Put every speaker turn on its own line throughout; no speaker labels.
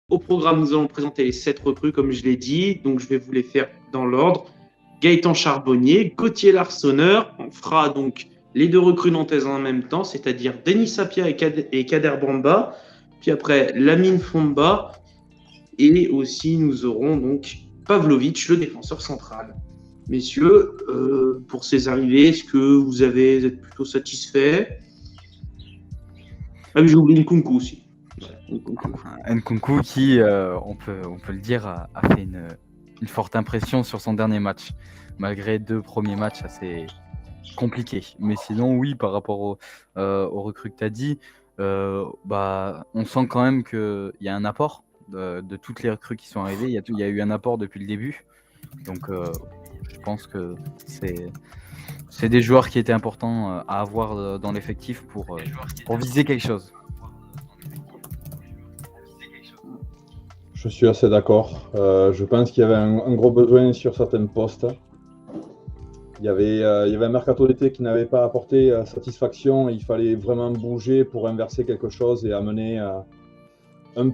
Au programme, nous allons présenter les 7 recrues, comme je l'ai dit. Donc, je vais vous les faire dans l'ordre. Gaëtan Charbonnier, Gauthier Larsonneur. On fera donc les 2 recrues nantaises en même temps, c'est-à-dire Denis Sapia et Kader Bamba. Puis après, Lamine Fomba. Et aussi, nous aurons donc Pavlovic, le défenseur central. Messieurs, pour ces arrivées, est-ce que vous êtes plutôt satisfaits? Ah oui, j'ai oublié Nkunku aussi.
Nkunku qui, on peut le dire, a fait une forte impression sur son dernier match, malgré 2 premiers matchs assez compliqués. Mais sinon, oui, par rapport aux recrues que tu as dit, on sent quand même qu'il y a un apport de toutes les recrues qui sont arrivées. Il y a eu un apport depuis le début. Donc, je pense que c'est des joueurs qui étaient importants à avoir dans l'effectif pour viser quelque chose.
Je suis assez d'accord. Je pense qu'il y avait un gros besoin sur certains postes. Il y avait un mercato d'été qui n'avait pas apporté satisfaction. Il fallait vraiment bouger pour inverser quelque chose et amener un.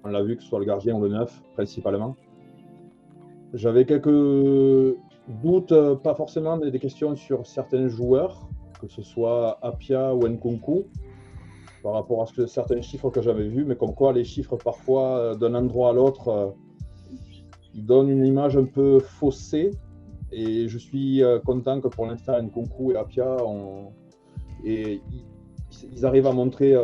On l'a vu, que ce soit le gardien ou le neuf, principalement. J'avais quelques doutes, pas forcément, mais des questions sur certains joueurs, que ce soit Apia ou Nkunku, par rapport à certains chiffres que j'avais vus, mais comme quoi les chiffres, parfois, d'un endroit à l'autre, ils donnent une image un peu faussée. Et je suis content que pour l'instant, Nkunku et Apia, ils arrivent à montrer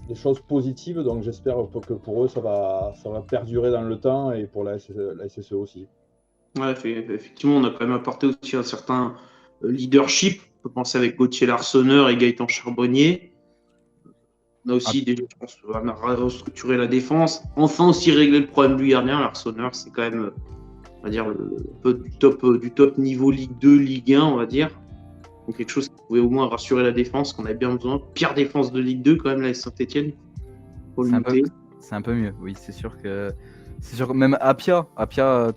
des choses positives. Donc j'espère que pour eux, ça va perdurer dans le temps et pour la SSE aussi.
Ouais, effectivement, on a quand même apporté aussi un certain leadership. On peut penser avec Gauthier Larsonneur et Gaëtan Charbonnier. On a aussi déjà, je pense, restructuré la défense. Enfin aussi régler le problème du gardien. Larsonneur, c'est quand même, on va dire, du top niveau Ligue 2, Ligue 1, on va dire. Donc quelque chose qui pouvait au moins rassurer la défense, qu'on avait bien besoin. Pire défense de Ligue 2 quand même, la Saint-Etienne.
C'est un peu mieux, oui, c'est sûr que même Apia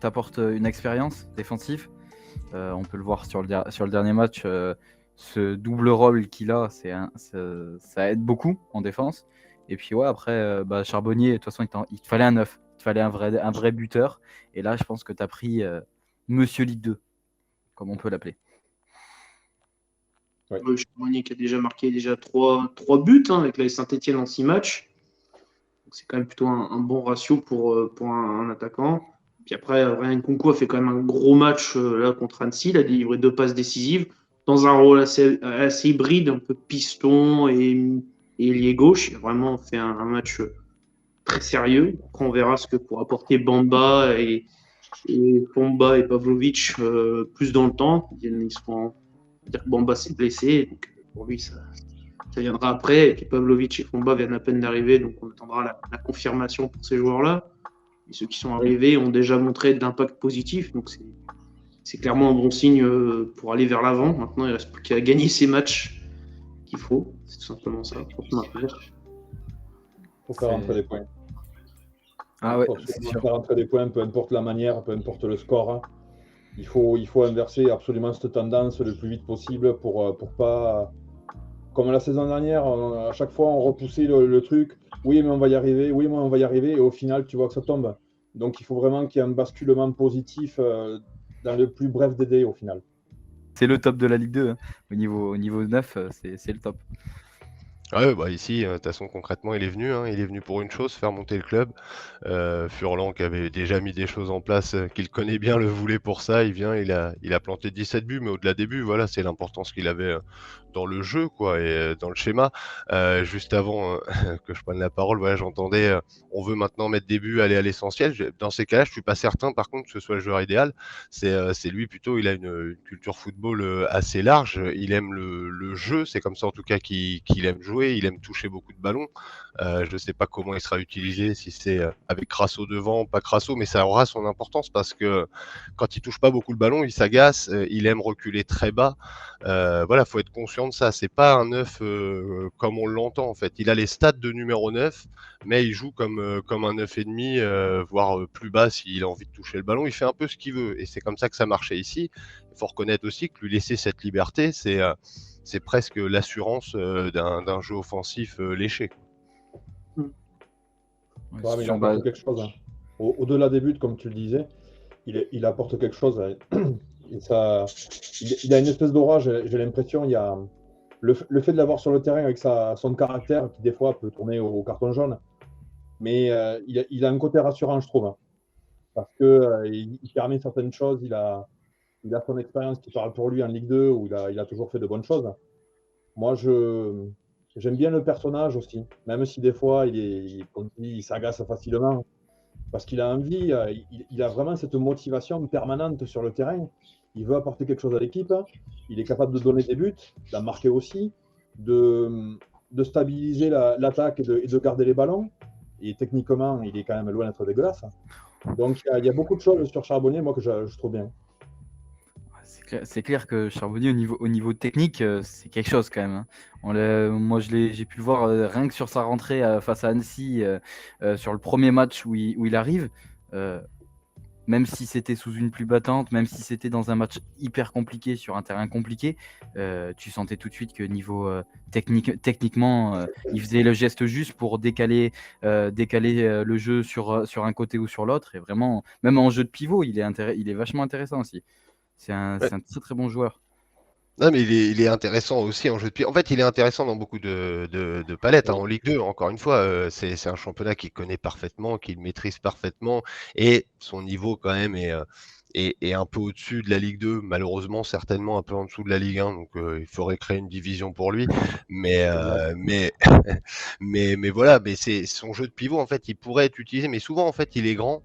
t'apporte une expérience défensive. On peut le voir sur le dernier match, ce double rôle qu'il a, ça aide beaucoup en défense. Et puis ouais, après, Charbonnier, de toute façon, il te fallait un neuf, il te fallait un vrai buteur. Et là, je pense que tu as pris Monsieur Ligue 2, comme on peut l'appeler.
Ouais. Charbonnier qui a déjà marqué 3 buts avec la Saint-Etienne en 6 matchs. C'est quand même plutôt un bon ratio pour un attaquant. Puis après, Ryan Nkunku a fait quand même un gros match là contre Annecy. Il a délivré 2 passes décisives dans un rôle assez hybride, un peu piston et ailier gauche. Il a vraiment fait un match très sérieux. Après, on verra ce que pourra apporter Bamba et Pomba et Pavlovic plus dans le temps. Ils seront, dire que Bamba s'est blessé, donc pour lui, ça viendra après. Et Pavlovic et Fomba viennent à peine d'arriver, donc on attendra la confirmation pour ces joueurs-là. Et ceux qui sont arrivés ont déjà montré de l'impact positif, donc c'est clairement un bon signe pour aller vers l'avant. Maintenant, il ne reste plus qu'à gagner ces matchs qu'il faut. C'est tout simplement ça.
Il faut faire rentrer des points.
Ah ouais,
il faut faire rentrer des points, peu importe la manière, peu importe le score. Il faut inverser absolument cette tendance le plus vite possible pour pas... Comme la saison dernière, à chaque fois, on repoussait le truc. Oui, mais on va y arriver. Oui, mais on va y arriver. Et au final, tu vois que ça tombe. Donc, il faut vraiment qu'il y ait un basculement positif dans le plus bref délai, au final.
C'est le top de la Ligue 2. Hein. Au niveau 9, c'est le top.
Ouais, ici, de toute façon, concrètement, il est venu pour une chose, faire monter le club. Furlan, qui avait déjà mis des choses en place, qu'il connaît bien, le voulait pour ça. Il vient, il a planté 17 buts, mais au-delà des buts, voilà, c'est l'importance qu'il avait dans le jeu, quoi, et dans le schéma. Juste avant que je prenne la parole, voilà, j'entendais, on veut maintenant mettre des buts, aller à l'essentiel. Dans ces cas-là, je suis pas certain, par contre, que ce soit le joueur idéal. C'est lui plutôt, il a une culture football assez large. Il aime le jeu, c'est comme ça en tout cas qu'il aime jouer. Il aime toucher beaucoup de ballons. Je ne sais pas comment il sera utilisé, si c'est avec Crasso devant, pas Crasso, mais ça aura son importance parce que quand il touche pas beaucoup le ballon, il s'agace, il aime reculer très bas. Voilà, faut être conscient de ça. C'est pas un neuf comme on l'entend en fait. Il a les stats de numéro 9, mais il joue comme un 9,5, voire plus bas s'il a envie de toucher le ballon. Il fait un peu ce qu'il veut et c'est comme ça que ça marchait ici. Il faut reconnaître aussi que lui laisser cette liberté, c'est presque l'assurance d'un jeu offensif léché.
Ouais,
Ouais, mais il
sur base.
apporte quelque chose, hein. Au-delà des buts, comme tu le disais, il apporte quelque chose, hein. Et ça, il a une espèce d'aura, j'ai l'impression. Il y a le fait de l'avoir sur le terrain avec son caractère, qui des fois peut tourner au carton jaune, mais il a un côté rassurant, je trouve, hein, parce que il permet certaines choses. Il a son expérience qui parle pour lui en Ligue 2, où il a toujours fait de bonnes choses. Moi, j'aime bien le personnage aussi, même si des fois, comme tu dis, il s'agace facilement, parce qu'il a envie, il a vraiment cette motivation permanente sur le terrain. Il veut apporter quelque chose à l'équipe. Il est capable de donner des buts, d'en marquer aussi, de stabiliser l'attaque et de garder les ballons. Et techniquement, il est quand même loin d'être dégueulasse. Donc, il y a beaucoup de choses sur Charbonnier, moi, que je trouve bien.
C'est clair que Charbonnier, au niveau technique, c'est quelque chose quand même, hein. Moi, j'ai pu le voir rien que sur sa rentrée face à Annecy, sur le premier match où il arrive. euh, Même si c'était sous une pluie battante, même si c'était dans un match hyper compliqué, sur un terrain compliqué, tu sentais tout de suite que niveau techniquement, il faisait le geste juste pour décaler le jeu sur un côté ou sur l'autre. Et vraiment, même en jeu de pivot, il est vachement intéressant aussi.
Ouais.
C'est un très très bon joueur.
Non, mais il est intéressant aussi en jeu de pied. En fait, il est intéressant dans beaucoup de palettes, hein. En Ligue 2, encore une fois, c'est un championnat qu'il connaît parfaitement, qu'il maîtrise parfaitement, et son niveau quand même est un peu au-dessus de la Ligue 2, malheureusement, certainement un peu en dessous de la Ligue 1, donc il faudrait créer une division pour lui. Mais, mais voilà, mais c'est son jeu de pivot, en fait, il pourrait être utilisé, mais souvent, en fait, il est grand.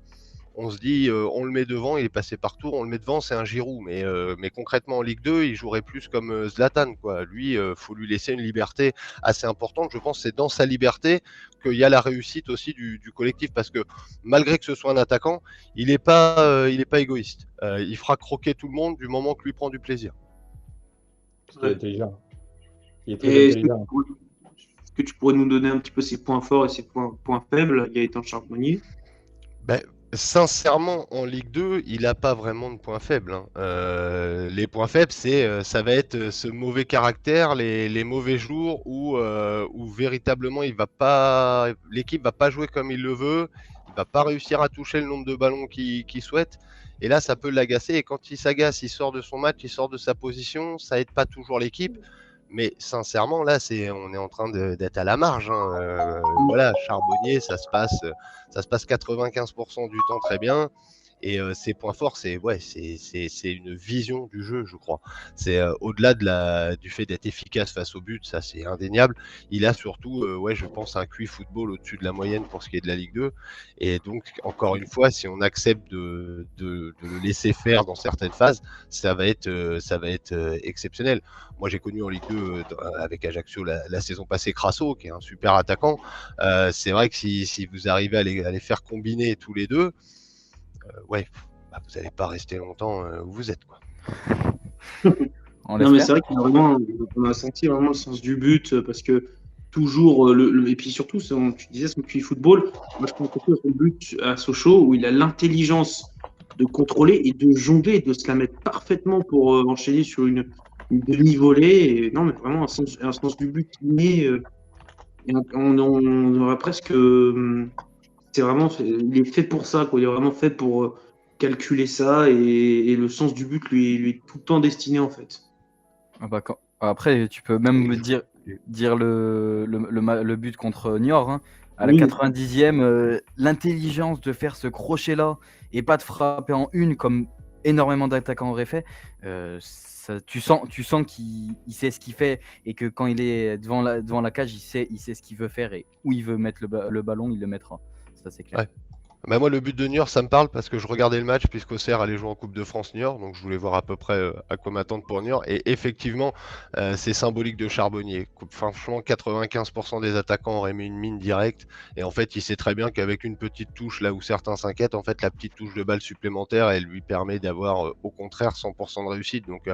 On se dit, on le met devant, il est passé partout, on le met devant, c'est un Giroud. Mais concrètement, en Ligue 2, il jouerait plus comme Zlatan, quoi. Lui, faut lui laisser une liberté assez importante. Je pense que c'est dans sa liberté qu'il y a la réussite aussi du collectif. Parce que malgré que ce soit un attaquant, il est pas égoïste. Il fera croquer tout le monde du moment que lui prend du plaisir.
Il est intelligent. Il est très
Et
intelligent.
est-ce que tu pourrais nous donner un petit peu ses points forts et ses points faibles, Gaëtan Charbonnier?
Ben, sincèrement, en Ligue 2, il n'a pas vraiment de points faibles, hein. Les points faibles, ça va être ce mauvais caractère, les mauvais jours où véritablement l'équipe va pas jouer comme il le veut, il va pas réussir à toucher le nombre de ballons qu'il souhaite. Et là, ça peut l'agacer. Et quand il s'agace, il sort de son match, il sort de sa position, ça aide pas toujours l'équipe. Mais sincèrement, là, on est en train d'être à la marge, hein. Voilà, Charbonnier, ça se passe 95% du temps très bien. Et ses points forts, c'est une vision du jeu, je crois. C'est au-delà du fait d'être efficace face au but, ça c'est indéniable. Il a surtout, ouais, je pense, un QI football au-dessus de la moyenne pour ce qui est de la Ligue 2. Et donc, encore une fois, si on accepte de le laisser faire dans certaines phases, ça va être exceptionnel. Moi, j'ai connu en Ligue 2 avec Ajaccio la saison passée Crasso, qui est un super attaquant. C'est vrai que si vous arrivez à les faire combiner tous les deux, ouais, bah, vous n'allez pas rester longtemps où vous êtes, quoi.
On
Non, mais
l'espère.
c'est vrai qu'on a senti vraiment le sens du but parce que toujours, et puis surtout, tu disais son QI football. Moi, je pense surtout à son but à Sochaux où il a l'intelligence de contrôler et de jongler et de se la mettre parfaitement pour enchaîner sur une demi-volée. Et non, mais vraiment un sens du but inné. Et on aurait presque. Il est fait pour ça, quoi. Il est vraiment fait pour calculer ça et le sens du but lui est tout le temps destiné en fait.
Ah bah, après, tu peux même me dire,
Et-
dire le but contre Niort, hein. À la
Oui,
90e, l'intelligence de faire ce crochet-là et pas de frapper en une comme énormément d'attaquants auraient fait, tu sens qu'il sait ce qu'il fait et que quand il est devant la cage, il sait ce qu'il veut faire et où il veut mettre le ballon, il le mettra. Ça, c'est clair.
Ouais. Bah, moi, le but de Niort, ça me parle parce que je regardais le match puisqu'Auxerre allait jouer en Coupe de France Niort, donc je voulais voir à peu près à quoi m'attendre pour Niort. Et effectivement, c'est symbolique de Charbonnier. Franchement, 95% des attaquants auraient mis une mine directe. Et en fait, il sait très bien qu'avec une petite touche, là où certains s'inquiètent, en fait, la petite touche de balle supplémentaire, elle lui permet d'avoir au contraire 100% de réussite. Donc,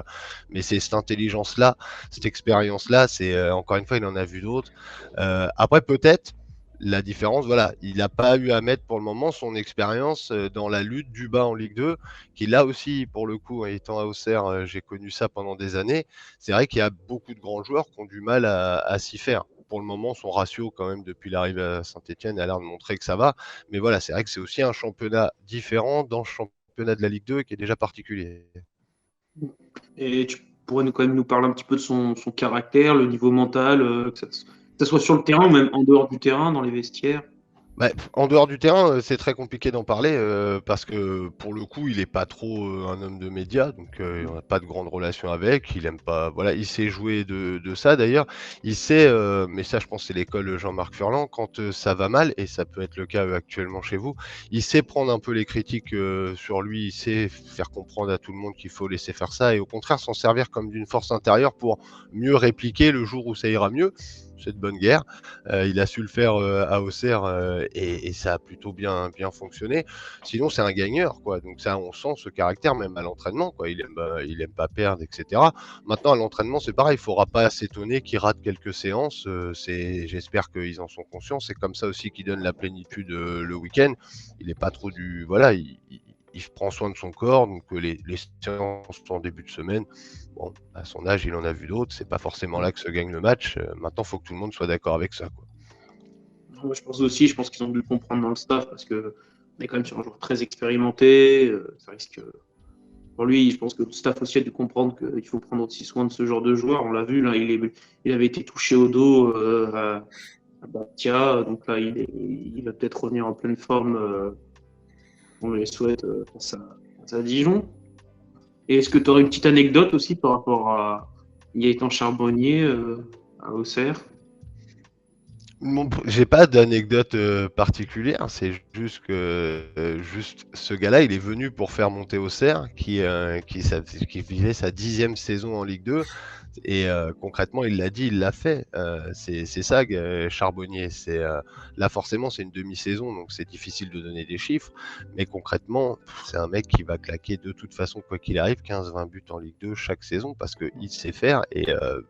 mais c'est cette intelligence-là, cette expérience-là, encore une fois, il en a vu d'autres. Après, peut-être. La différence, voilà, il n'a pas eu à mettre pour le moment son expérience dans la lutte du bas en Ligue 2, qui là aussi, pour le coup, étant à Auxerre, j'ai connu ça pendant des années. C'est vrai qu'il y a beaucoup de grands joueurs qui ont du mal à s'y faire. pour le moment, son ratio, quand même, depuis l'arrivée à Saint-Etienne, a l'air de montrer que ça va. Mais voilà, c'est vrai que c'est aussi un championnat différent dans le championnat de la Ligue 2 qui est déjà particulier.
Et tu pourrais quand même nous parler un petit peu de son caractère, le niveau mental, que ça soit sur le terrain ou même en dehors du terrain, dans les vestiaires.
Bah, en dehors du terrain, c'est très compliqué d'en parler parce que pour le coup, il est pas trop un homme de médias, donc on n'a pas de grande relation avec. Il aime pas, voilà, il sait jouer de ça d'ailleurs. Il sait, mais ça, je pense, que c'est l'école Jean-Marc Furlan. Quand ça va mal, et ça peut être le cas actuellement chez vous, il sait prendre un peu les critiques sur lui. Il sait faire comprendre à tout le monde qu'il faut laisser faire ça et au contraire s'en servir comme d'une force intérieure pour mieux répliquer le jour où ça ira mieux. C'est de bonne guerre. Il a su le faire à Auxerre et ça a plutôt bien fonctionné. Sinon, c'est un gagneur, quoi. Donc ça, on sent ce caractère même à l'entraînement, quoi. Il aime pas perdre, etc. Maintenant, à l'entraînement, c'est pareil. Il faudra pas s'étonner qu'il rate quelques séances. J'espère qu'ils en sont conscients. C'est comme ça aussi qu'il donne la plénitude le week-end. Il n'est pas trop voilà. Il prend soin de son corps, donc les séances en début de semaine, bon, à son âge, il en a vu d'autres, c'est pas forcément là que se gagne le match. Maintenant, il faut que tout le monde soit d'accord avec ça, quoi.
Moi, je pense qu'ils ont dû le comprendre dans le staff parce qu'on est quand même sur un joueur très expérimenté. Ça risque. Pour lui, je pense que le staff aussi a dû comprendre qu'il faut prendre aussi soin de ce genre de joueur. On l'a vu, là, il avait été touché au dos à Bastia, donc là, il va peut-être revenir en pleine forme. On les souhaite face à Dijon. Et est-ce que tu aurais une petite anecdote aussi par rapport à Gaëtan Charbonnier à Auxerre?
J'ai pas d'anecdote particulière, c'est juste que juste ce gars-là, il est venu pour faire monter Auxerre, qui vivait sa 10e saison en Ligue 2. Et concrètement, il l'a dit, il l'a fait. C'est ça, Charbonnier. Là, forcément, c'est une demi-saison, donc c'est difficile de donner des chiffres. Mais concrètement, c'est un mec qui va claquer de toute façon, quoi qu'il arrive, 15-20 buts en Ligue 2 chaque saison, parce qu'il sait faire. Et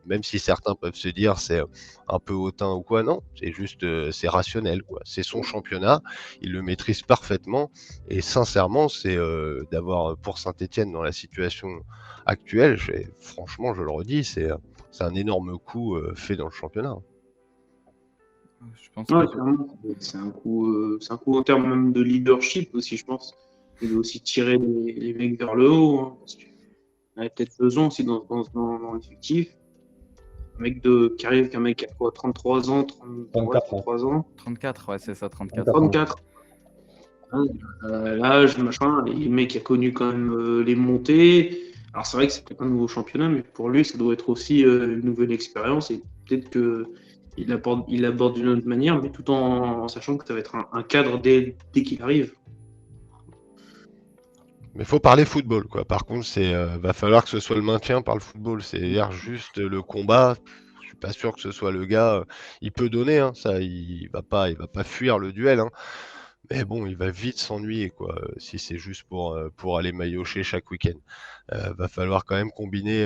même si certains peuvent se dire c'est un peu hautain ou quoi, non, c'est juste, c'est rationnel, quoi. C'est son championnat, il le maîtrise parfaitement. Et sincèrement, c'est d'avoir pour Saint-Etienne dans la situation actuelle, franchement, je le redis, c'est un énorme coup fait dans le championnat.
Je pense
Ouais,
que
clairement. C'est un coup en termes même de leadership aussi, je pense. Il doit aussi tirer les mecs vers le haut, hein, parce qu'il y avait peut-être besoin aussi dans l'effectif. Qui arrive, qu'un mec qui a quoi, 33 ans, 33 ans.
34, ouais, c'est ça, 34.
34. L'âge, machin, le mec qui a connu quand même les montées. Alors c'est vrai que c'est peut-être un nouveau championnat, mais pour lui, ça doit être aussi une nouvelle expérience et peut-être qu'il l'aborde d'une autre manière, mais tout en sachant que ça va être un cadre dès qu'il arrive.
Mais il faut parler football, quoi. Par contre, va falloir que ce soit le maintien par le football. C'est-à-dire juste le combat. Je suis pas sûr que ce soit le gars. Il peut donner, hein, ça. Il va pas fuir le duel, hein. Mais bon, il va vite s'ennuyer, quoi, si c'est juste pour aller maillotcher chaque week-end. Va falloir quand même combiner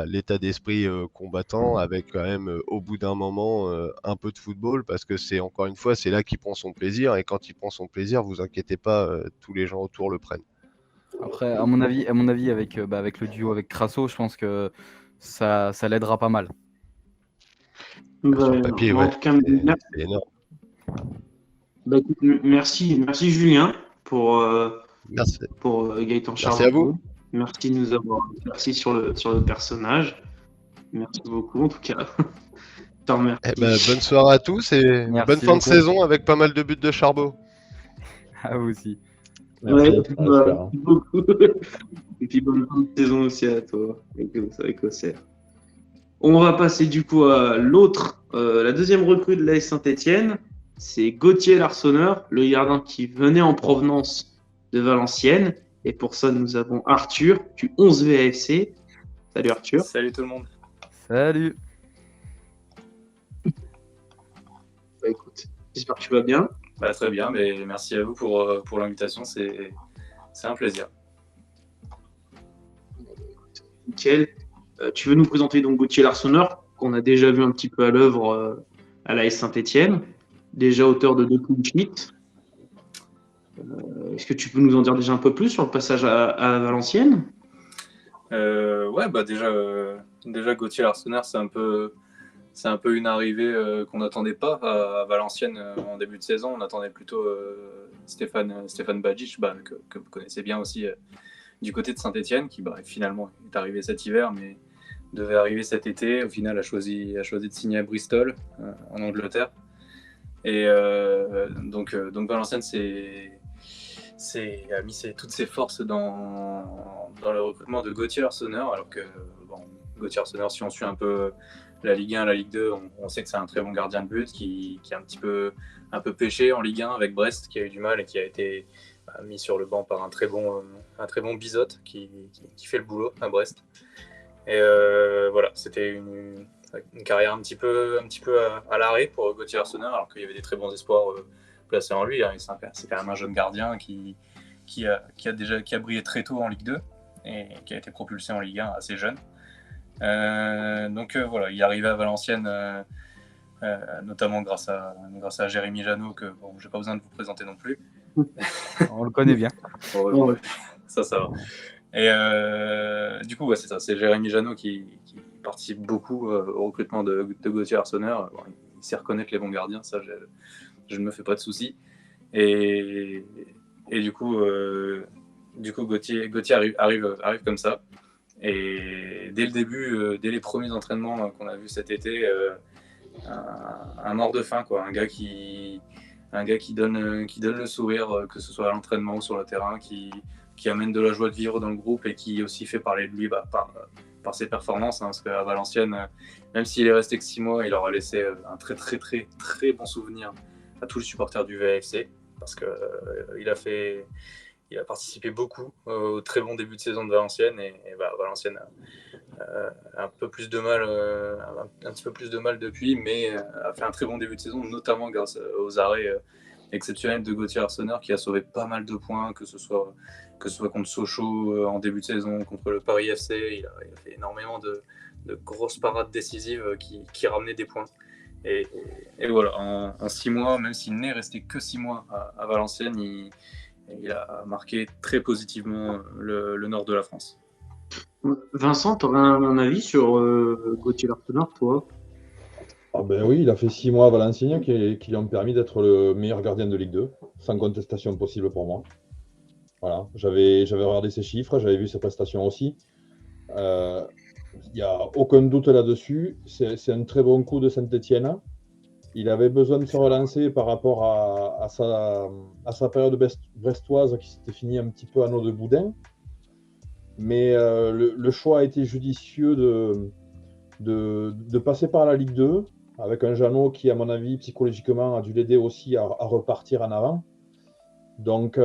l'état d'esprit combattant avec quand même au bout d'un moment un peu de football parce que c'est encore une fois c'est là qu'il prend son plaisir et quand il prend son plaisir, vous inquiétez pas, tous les gens autour le prennent.
Après, à mon avis avec le duo avec Crasso, je pense que ça l'aidera pas mal.
Sur le papier,
En
ouais,
tout cas,
c'est énorme.
écoute, merci Julien pour
Merci.
Gaëtan
Merci à
Charbonnier.
vous.
Merci de nous avoir éclairci sur le personnage. Merci beaucoup en tout cas. Je te remercie.
Bonne soirée à tous et
Merci
bonne fin de
beaucoup.
saison avec pas mal de buts de Charbot.
À vous aussi.
Merci,
Ouais,
merci
beaucoup. Et puis bonne fin de saison aussi à toi avec Auxerre. On va passer du coup à la deuxième recrue de l'AS Saint-Etienne. C'est Gauthier Larsonneur, le gardien qui venait en provenance de Valenciennes. Et pour ça, nous avons Arthur du 11 VAFC. Salut Arthur.
Salut tout le monde.
Salut.
Écoute, j'espère que tu vas bien.
Très bien, mais merci à vous pour l'invitation, c'est un plaisir.
Nickel. Tu veux nous présenter donc Gauthier Larsonneur, qu'on a déjà vu un petit peu à l'œuvre à l'AS Saint-Etienne, déjà auteur de 2 clean sheets. Est-ce que tu peux nous en dire déjà un peu plus sur le passage à
c'est un peu une arrivée qu'on n'attendait pas à Valenciennes en début de saison. On attendait plutôt Stéphane Badjic, que vous connaissez bien aussi du côté de Saint-Etienne, qui finalement est arrivé cet hiver, mais devait arriver cet été. Au final, a choisi de signer à Bristol, en Angleterre. Et donc Valenciennes a mis toutes ses forces dans le recrutement de Gauthier Arsener, alors que Gauthier Arsener, si on suit un peu la Ligue 1, la Ligue 2, on sait que c'est un très bon gardien de but qui a un peu pêché en Ligue 1 avec Brest, qui a eu du mal et qui a été mis sur le banc par un très bon Bizotte qui fait le boulot à Brest. Et voilà, c'était une carrière un petit peu à l'arrêt pour Gauthier Arsener, alors qu'il y avait des très bons espoirs placés en lui. C'est quand même un jeune gardien qui a brillé très tôt en Ligue 2 et qui a été propulsé en Ligue 1 assez jeune. Voilà, il est arrivé à Valenciennes notamment grâce à Jérémy Janot, que j'ai pas besoin de vous présenter non plus.
On le connaît bien.
Ça va. Et du coup, c'est ça, c'est Jérémy Janot qui participe beaucoup au recrutement de Gauthier Arsener. Il sait reconnaître les bons gardiens, ça je ne me fais pas de soucis. Et du coup Gauthier arrive comme ça. Et dès le début, dès les premiers entraînements qu'on a vus cet été, un mort de faim, quoi. Un gars qui donne le sourire, que ce soit à l'entraînement ou sur le terrain, qui amène de la joie de vivre dans le groupe et qui aussi fait parler de lui par ses performances, parce qu'à Valenciennes, même s'il est resté que 6 mois, il aura laissé un très très très très bon souvenir à tous les supporters du VFC, parce que il a participé beaucoup au très bon début de saison de Valenciennes, et Valenciennes a un peu plus de mal, un petit peu plus de mal depuis, mais a fait un très bon début de saison, notamment grâce aux arrêts exceptionnels de Gauthier Arsener, qui a sauvé pas mal de points, que ce soit contre Sochaux en début de saison, contre le Paris FC. Il a fait énormément de grosses parades décisives qui ramenaient des points. Et voilà, en 6 mois, même s'il n'est resté que 6 mois à Valenciennes, il a marqué très positivement le nord de la France.
Vincent, tu aurais un avis sur Gauthier Arsener, toi?
Ah ben oui, il a fait 6 mois à Valenciennes qui lui ont permis d'être le meilleur gardien de Ligue 2, sans contestation possible pour moi. Voilà, j'avais regardé ses chiffres, j'avais vu ses prestations aussi. Il n'y a aucun doute là-dessus. C'est un très bon coup de Saint-Etienne. Il avait besoin de se relancer par rapport à sa période brestoise qui s'était finie un petit peu à nos de boudin. Mais le choix a été judicieux de passer par la Ligue 2, avec un Janot qui, à mon avis, psychologiquement, a dû l'aider aussi à repartir en avant. Donc,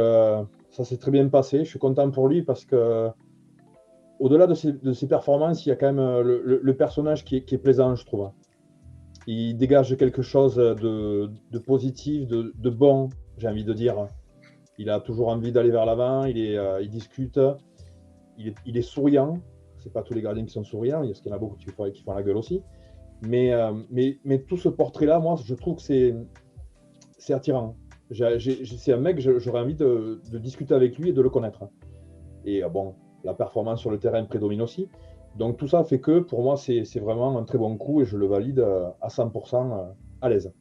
ça s'est très bien passé. Je suis content pour lui parce que, au-delà de ses performances, il y a quand même le personnage qui est plaisant, je trouve. Il dégage quelque chose de positif, de bon, j'ai envie de dire. Il a toujours envie d'aller vers l'avant, il discute, il est souriant. C'est pas tous les gardiens qui sont souriants, parce qu'il y en a beaucoup qui font la gueule aussi. Mais tout ce portrait-là, moi, je trouve que c'est attirant. C'est un mec, j'aurais envie de discuter avec lui et de le connaître. Et bon, la performance sur le terrain prédomine aussi. Donc tout ça fait que, pour moi, c'est vraiment un très bon coup et je le valide à 100% à l'aise.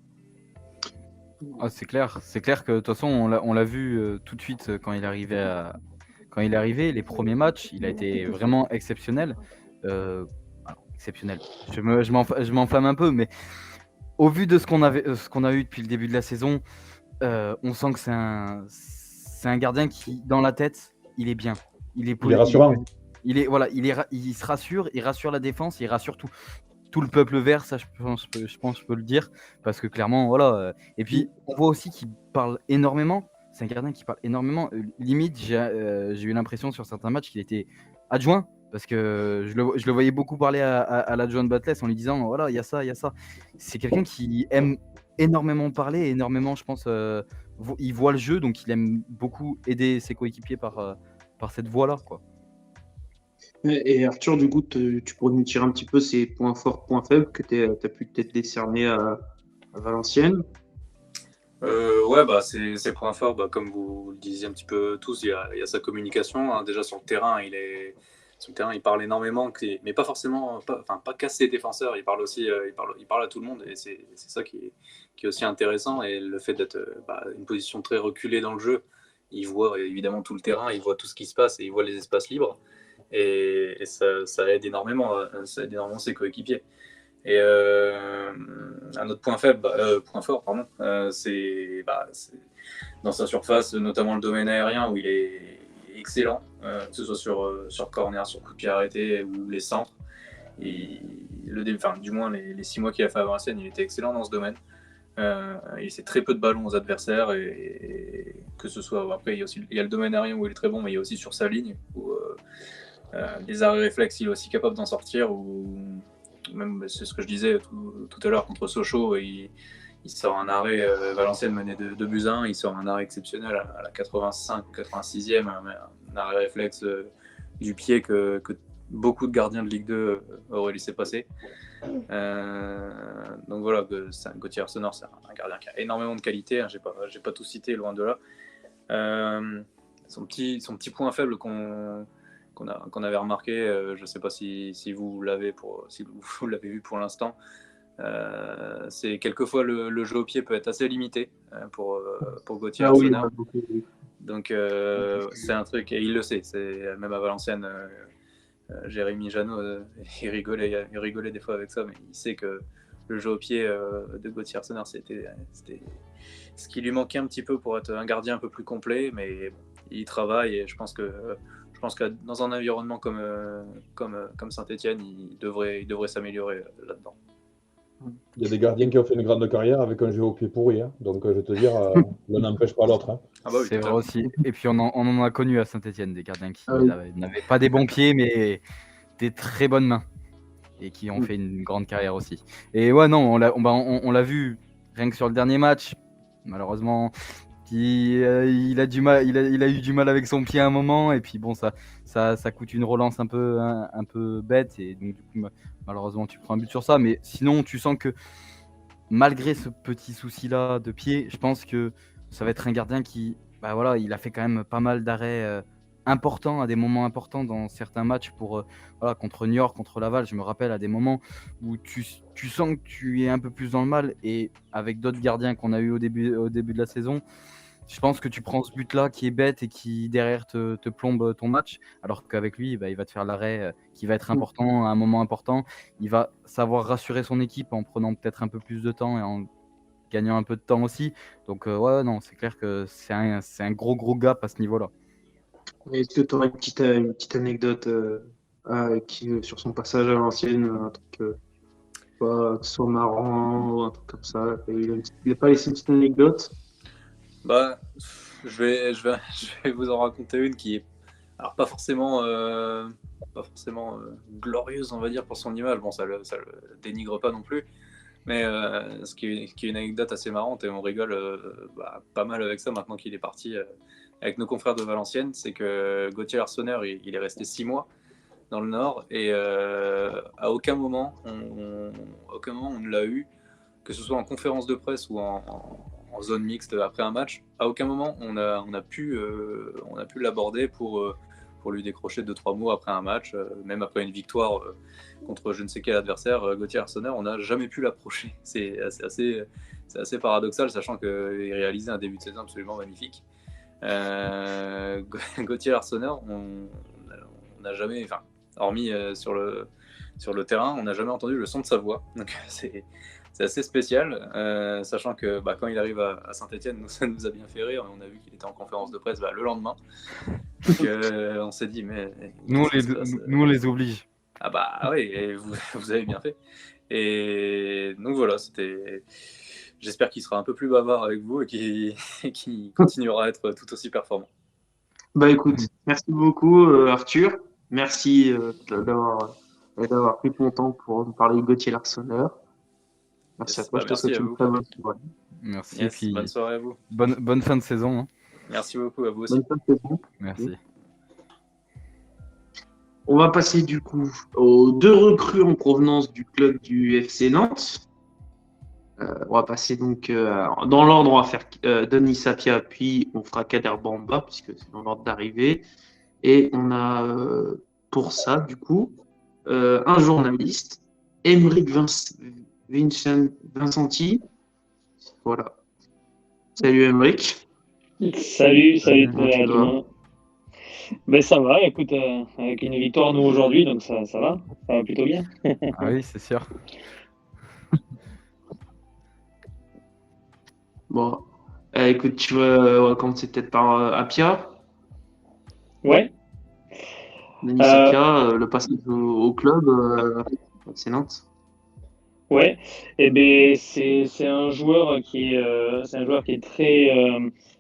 Ah, c'est clair que de toute façon, on l'a vu tout de suite quand il est arrivé, les premiers matchs, il a été vraiment exceptionnel. Alors, exceptionnel. Je m'enflamme un peu, mais au vu de ce qu'on a eu depuis le début de la saison, on sent que c'est un gardien qui, dans la tête, il est bien. Il est
rassurant.
Il se rassure, il rassure la défense, il rassure tout le peuple vert, ça je pense je peux le dire, parce que clairement, voilà. Et puis, on voit aussi qu'il parle énormément. C'est un gardien qui parle énormément. Limite, j'ai eu l'impression sur certains matchs qu'il était adjoint, parce que je le voyais beaucoup parler à l'adjoint de Batles en lui disant, voilà, il y a ça, il y a ça. C'est quelqu'un qui aime énormément parler, énormément, je pense, il voit le jeu, donc il aime beaucoup aider ses coéquipiers par cette voie-là, quoi.
Et Arthur, du coup, tu pourrais nous tirer un petit peu ses points forts, points faibles que tu as pu peut-être décerner à Valenciennes.
Ses points forts, comme vous le disiez un petit peu tous, il y a sa communication. Déjà sur le terrain, sur le terrain, il parle énormément, mais pas forcément, pas qu'à ses défenseurs, il parle aussi, il parle à tout le monde, et c'est ça qui est aussi intéressant, et le fait d'être une position très reculée dans le jeu, il voit évidemment tout le terrain, il voit tout ce qui se passe, et il voit les espaces libres, et ça aide énormément ses coéquipiers. Et un autre point fort, c'est dans sa surface, notamment le domaine aérien où il est excellent, que ce soit sur corner, sur coup de pied arrêté ou les centres. Du moins les 6 mois qu'il a fait à Valenciennes, il était excellent dans ce domaine. Il laissait très peu de ballons aux adversaires, et que ce soit après il y a le domaine aérien où il est très bon, mais il y a aussi sur sa ligne où les arrêts réflexes, il est aussi capable d'en sortir, ou même c'est ce que je disais tout à l'heure contre Sochaux, il sort un arrêt, Valenciennes menait de 2-1, il sort un arrêt exceptionnel à la 86e, un arrêt réflexe du pied que beaucoup de gardiens de Ligue 2 auraient laissé passer. Donc voilà, Gauthier Arsenault, c'est un gardien qui a énormément de qualité, hein, j'ai pas tout cité, loin de là. Son petit point faible qu'on avait remarqué, je ne sais pas si vous l'avez vu pour l'instant, c'est quelquefois le jeu au pied peut être assez limité pour Gauthier Arsenault. Donc c'est un truc, et il le sait, même à Valenciennes, Jérémy Janot, il rigolait des fois avec ça, mais il sait que le jeu au pied de Gauthier Arsenault, c'était ce qui lui manquait un petit peu pour être un gardien un peu plus complet, mais bon, il travaille, et je pense que dans un environnement comme Saint-Etienne, il devrait s'améliorer là-dedans.
Il y a des gardiens qui ont fait une grande carrière avec un jeu au pied pourri, hein. Donc je vais te dire, l'un n'empêche pas l'autre, hein.
Oui, c'est vrai aussi. Et puis on en a connu à Saint-Etienne, des gardiens qui n'avaient pas des bons pieds, mais des très bonnes mains, et qui ont fait une grande carrière aussi. Et ouais, non, on l'a vu rien que sur le dernier match, malheureusement. Il a eu du mal avec son pied à un moment, et puis bon, ça coûte une relance un peu bête, et donc du coup malheureusement tu prends un but sur ça. Mais sinon tu sens que malgré ce petit souci là de pied, je pense que ça va être un gardien qui il a fait quand même pas mal d'arrêts importants à des moments importants dans certains matchs contre Niort, contre Laval. Je me rappelle à des moments où tu sens que tu es un peu plus dans le mal, et avec d'autres gardiens qu'on a eu au début de la saison, je pense que tu prends ce but-là qui est bête et qui derrière te plombe ton match, alors qu'avec lui, il va te faire l'arrêt qui va être important à un moment important. Il va savoir rassurer son équipe en prenant peut-être un peu plus de temps et en gagnant un peu de temps aussi. Donc non, c'est clair que c'est un gros gap à ce niveau-là.
Est-ce que tu aurais une petite anecdote sur son passage à l'ancienne, un truc que ce soit marrant ou un truc comme ça? Il n'a pas laissé une petite anecdote?
Je vais vous en raconter une qui est pas forcément glorieuse, on va dire, pour son image. Bon, ça le dénigre pas non plus, mais ce qui est une anecdote assez marrante, et on rigole pas mal avec ça maintenant qu'il est parti avec nos confrères de Valenciennes. C'est que Gauthier Arsenault, il est resté 6 mois dans le Nord, et à aucun moment on ne l'a eu, que ce soit en conférence de presse ou en zone mixte après un match. À aucun moment on a pu l'aborder pour lui décrocher 2-3 mots après un match, même après une victoire contre je ne sais quel adversaire. Gauthier Arsenault, on n'a jamais pu l'approcher. C'est assez paradoxal, sachant qu'il réalisait un début de saison absolument magnifique. Gauthier Arsenault, on n'a jamais, hormis sur le terrain, on n'a jamais entendu le son de sa voix. Donc c'est assez spécial, sachant que quand il arrive à Saint-Etienne, ça nous a bien fait rire, et on a vu qu'il était en conférence de presse le lendemain. Donc on s'est dit, mais
nous on les oblige.
Oui, et vous avez bien fait. Et donc voilà, j'espère qu'il sera un peu plus bavard avec vous, et qu'il continuera à être tout aussi performant.
Écoute, merci beaucoup Arthur, merci d'avoir pris ton temps pour nous parler de Gauthier Arsenault. Merci à toi, je te souhaite une très bonne soirée.
Merci, puis
bonne soirée à vous.
Bonne fin de saison. Hein.
Merci beaucoup, à vous aussi.
Bonne fin de saison.
Merci.
On va passer du coup aux 2 recrues en provenance du club du FC Nantes. On va passer donc dans l'ordre, on va faire Denis Sapia, puis on fera Kader Bamba, puisque c'est dans l'ordre d'arrivée. Et on a pour ça, du coup, un journaliste, Aymeric Vincenti. Voilà. Salut Aymeric.
Salut
Comment
à
tu
tout le
vas?
monde. Ben ça va, écoute, avec une victoire nous aujourd'hui, donc ça va plutôt bien.
Ah oui, c'est sûr.
Bon, écoute, tu vas on va commencer peut-être par Apia.
Ouais,
Denis
euh,
Apia, le passage au club, c'est Nantes.
ouais. Et ben c'est un joueur qui est très,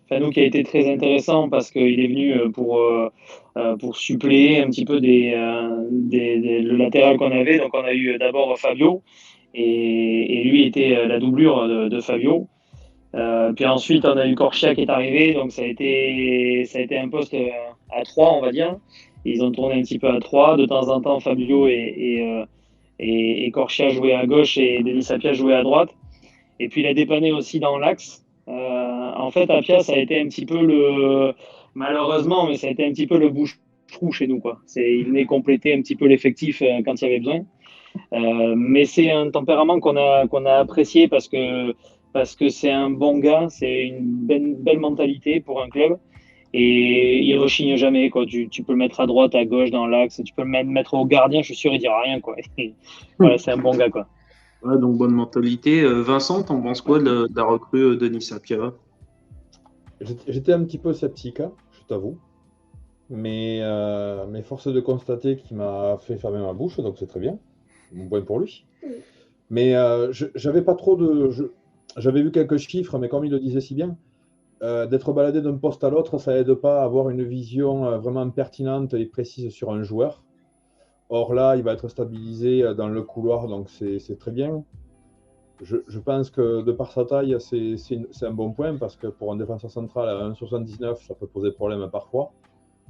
enfin nous qui a été très intéressant parce qu'il est venu pour suppléer un petit peu le latéral qu'on avait. Donc on a eu d'abord Fabio et lui était la doublure de Fabio. Puis ensuite, on a eu Corchia qui est arrivé, donc ça a été un poste à 3, on va dire. Ils ont tourné un petit peu à 3. De temps en temps, Fabio et Corchia jouaient à gauche et Denis Apia jouait à droite. Et puis, il a dépanné aussi dans l'axe. En fait, Apia, ça a été un petit peu malheureusement, mais ça a été un petit peu le bouche-trou chez nous, quoi. Il venait compléter un petit peu l'effectif quand il y avait besoin. Mais c'est un tempérament qu'on a apprécié parce que c'est un bon gars, c'est une belle mentalité pour un club et il rechigne jamais quoi. Tu peux le mettre à droite, à gauche, dans l'axe, tu peux le mettre au gardien, je suis sûr il dira rien quoi. Voilà, c'est un bon gars quoi.
Ouais, donc bonne mentalité. Vincent, t'en penses quoi de la recrue Denis Apia?
J'étais un petit peu sceptique, hein, je t'avoue. Mais force est de constater qu'il m'a fait fermer ma bouche, donc c'est très bien. Bon point pour lui. Mais j'avais pas trop j'avais vu quelques chiffres, mais comme il le disait si bien, d'être baladé d'un poste à l'autre, ça aide pas à avoir une vision vraiment pertinente et précise sur un joueur. Or là, il va être stabilisé dans le couloir, donc c'est très bien. Je pense que de par sa taille, c'est un bon point, parce que pour un défenseur central à 1,79, ça peut poser problème parfois.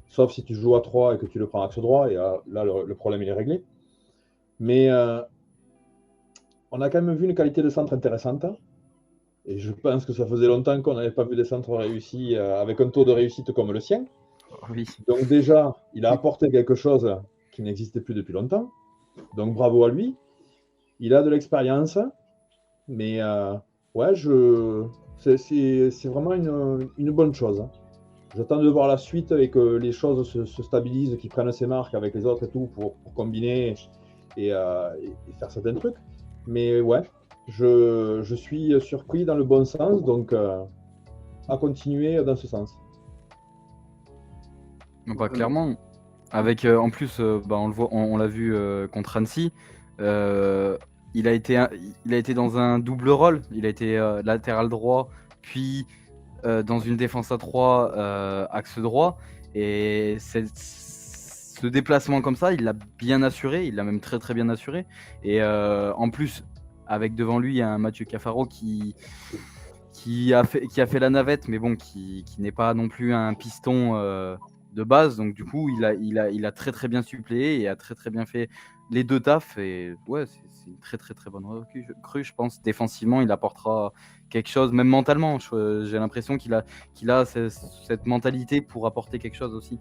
Sauf si tu joues à 3 et que tu le prends axe droit, et là, le problème il est réglé. Mais on a quand même vu une qualité de centre intéressante. Et je pense que ça faisait longtemps qu'on n'avait pas vu des centres réussis avec un taux de réussite comme le sien.
Oui.
Donc déjà, il a apporté quelque chose qui n'existait plus depuis longtemps. Donc bravo à lui. Il a de l'expérience. Mais ouais, c'est vraiment une bonne chose. J'attends de voir la suite et que les choses se stabilisent, qu'ils prennent ses marques avec les autres et tout pour combiner et faire certains trucs. Mais ouais, je suis surpris dans le bon sens, donc à continuer dans ce sens.
Bah, clairement, avec en plus, on le voit, on l'a vu contre Annecy. Il a été dans un double rôle. Il a été latéral droit, puis dans une défense à 3 axe droit. Et ce déplacement comme ça, il l'a bien assuré. Il l'a même très très bien assuré. Et en plus, avec devant lui, il y a un Mathieu Cafaro qui a fait la navette, mais bon, qui n'est pas non plus un piston de base. Donc du coup, il a très très bien suppléé et a très très bien fait les deux tafs. Et ouais, c'est une très très très bonne recrue, je pense. Défensivement, il apportera quelque chose, même mentalement. J'ai l'impression qu'il a cette mentalité pour apporter quelque chose aussi.